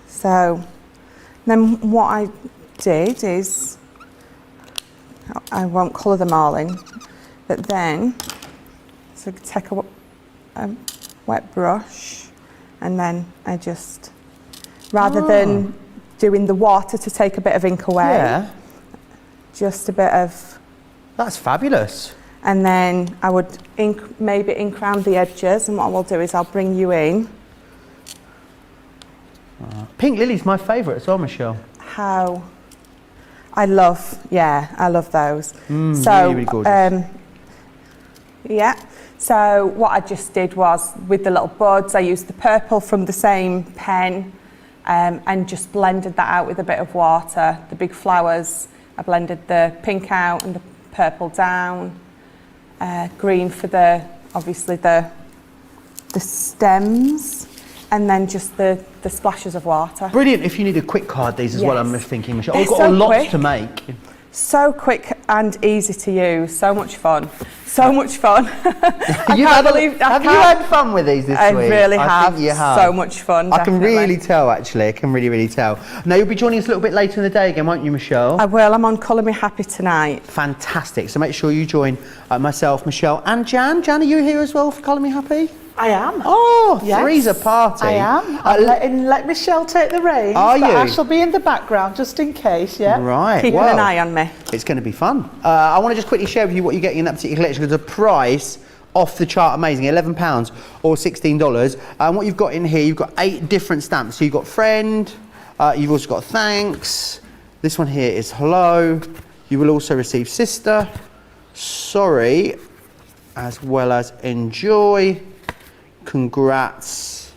So then what I did is, I won't colour them all in, but then, so take a wet brush, and then I just, rather than doing the water to take a bit of ink away, just a bit of... That's fabulous. And then I would maybe ink around the edges, and what I will do is I'll bring you in. Pink Lily's my favourite as well, Michelle. How I love those. So, really gorgeous. Yeah. So what I just did was, with the little buds, I used the purple from the same pen, and just blended that out with a bit of water. The big flowers, I blended the pink out and the purple down. Green for obviously the stems, and then just the splashes of water. Brilliant if you need a quick card these as well, I'm just thinking, Michelle. We've got so a lot quick. to make. So quick and easy to use, so much fun. So much fun. Have you had fun with these this week? I really have. Think you have. So much fun, I can definitely. really tell, actually. I can really tell. Now, you'll be joining us a little bit later in the day again, won't you, Michelle? I will. I'm on Colour Me Happy tonight. Fantastic. So make sure you join myself, Michelle, and Jan. Jan, are you here as well for Colour Me Happy? I am. Oh, Yes, three's a party. I am. I'm let Michelle take the reins. Are but you? I shall be in the background just in case, yeah? Right. Keeping an eye on me. It's going to be fun. I want to just quickly share with you what you're getting in that particular collection, because the price off the chart amazing, £11 or $16. And what you've got in here, you've got 8 different stamps. So you've got friend, you've also got thanks. This one here is hello. You will also receive sister, sorry, as well as enjoy, congrats,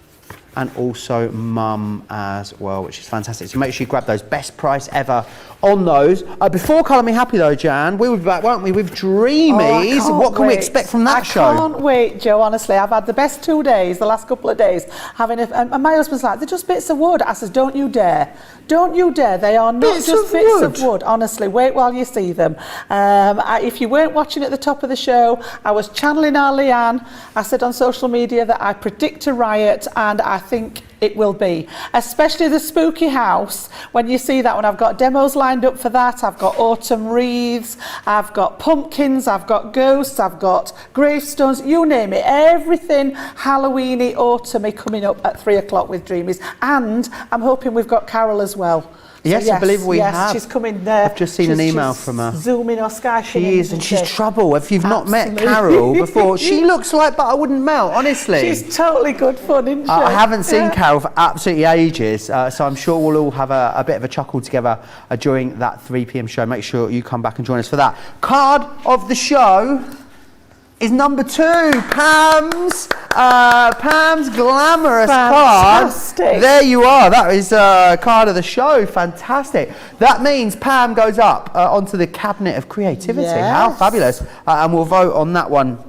and also mum as well, which is fantastic. So make sure you grab those. Best price ever on those. Before Colour Me Happy though, Jan, we will be back, won't we, with Dreamies. What can we expect from that show? I can't wait, Joe, honestly. I've had the best 2 days, the last couple of days, and my husband's like, they're just bits of wood. I says, don't you dare. Don't you dare. They are not just bits of wood. Honestly, wait while you see them. If you weren't watching at the top of the show, I was channeling our Leanne. I said on social media that I predict a riot, and I think it will be, especially the spooky house. When you see that one, I've got demos lined up for that. I've got autumn wreaths, I've got pumpkins, I've got ghosts, I've got gravestones, you name it, everything Halloweeny, autumny coming up at 3 o'clock with Dreamies. And I'm hoping we've got Carol as well. Yes, I believe we have. She's coming there. I've just seen an email from her. Zooming or Skyping. She is, and she's trouble. If you've not met Carol before, she looks like butter wouldn't melt, honestly. She's totally good fun, isn't she? I haven't seen Carol for absolutely ages, so I'm sure we'll all have a bit of a chuckle together during that 3 p.m. show. Make sure you come back and join us for that. Card of the show is number 2, Pam's glamorous card. There you are. That is card of the show. Fantastic. That means Pam goes up onto the cabinet of creativity. Yes. How fabulous! And we'll vote on that one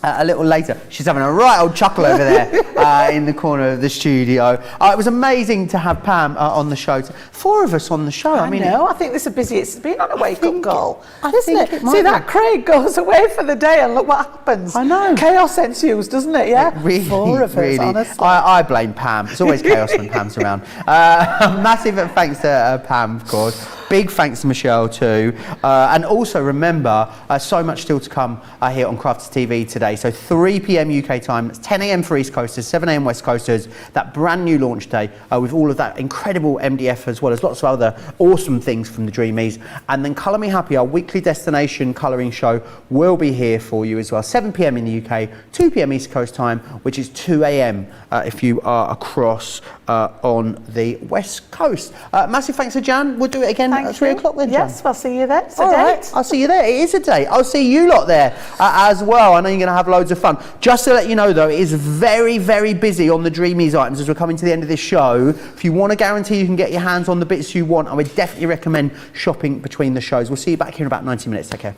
a little later. She's having a right old chuckle over there in the corner of the studio. It was amazing to have Pam on the show. 4 of us on the show. I mean, I think this is busy. It's been on a wake-up call, isn't think it? it See, that Craig goes away for the day and look what happens. I know. Chaos ensues, doesn't it? Yeah? Really, 4 of us, really. honestly. I blame Pam. It's always chaos when Pam's around. Massive thanks to Pam, of course. Big thanks to Michelle too. And also remember, so much still to come here on Crafters TV today. So 3 p.m. UK time, it's 10 a.m. for East Coasters, 7 a.m. West Coasters, that brand new launch day with all of that incredible MDF as well as lots of other awesome things from the Dreamies. And then Colour Me Happy, our weekly destination colouring show, will be here for you as well. 7 p.m. in the UK, 2 p.m. East Coast time, which is 2 a.m. If you are across on the West Coast. Massive thanks to Jan. We'll do it again Thank 3 you. o'clock then, Jan? Yes, I'll see you there. It's a All date. right, I'll see you there. It is a date. I'll see you lot there as well. I know you're going to have loads of fun. Just to let you know, though, it is very, very busy on the Dreamies items as we're coming to the end of this show. If you want to guarantee you can get your hands on the bits you want, I would definitely recommend shopping between the shows. We'll see you back here in about 90 minutes. Take care.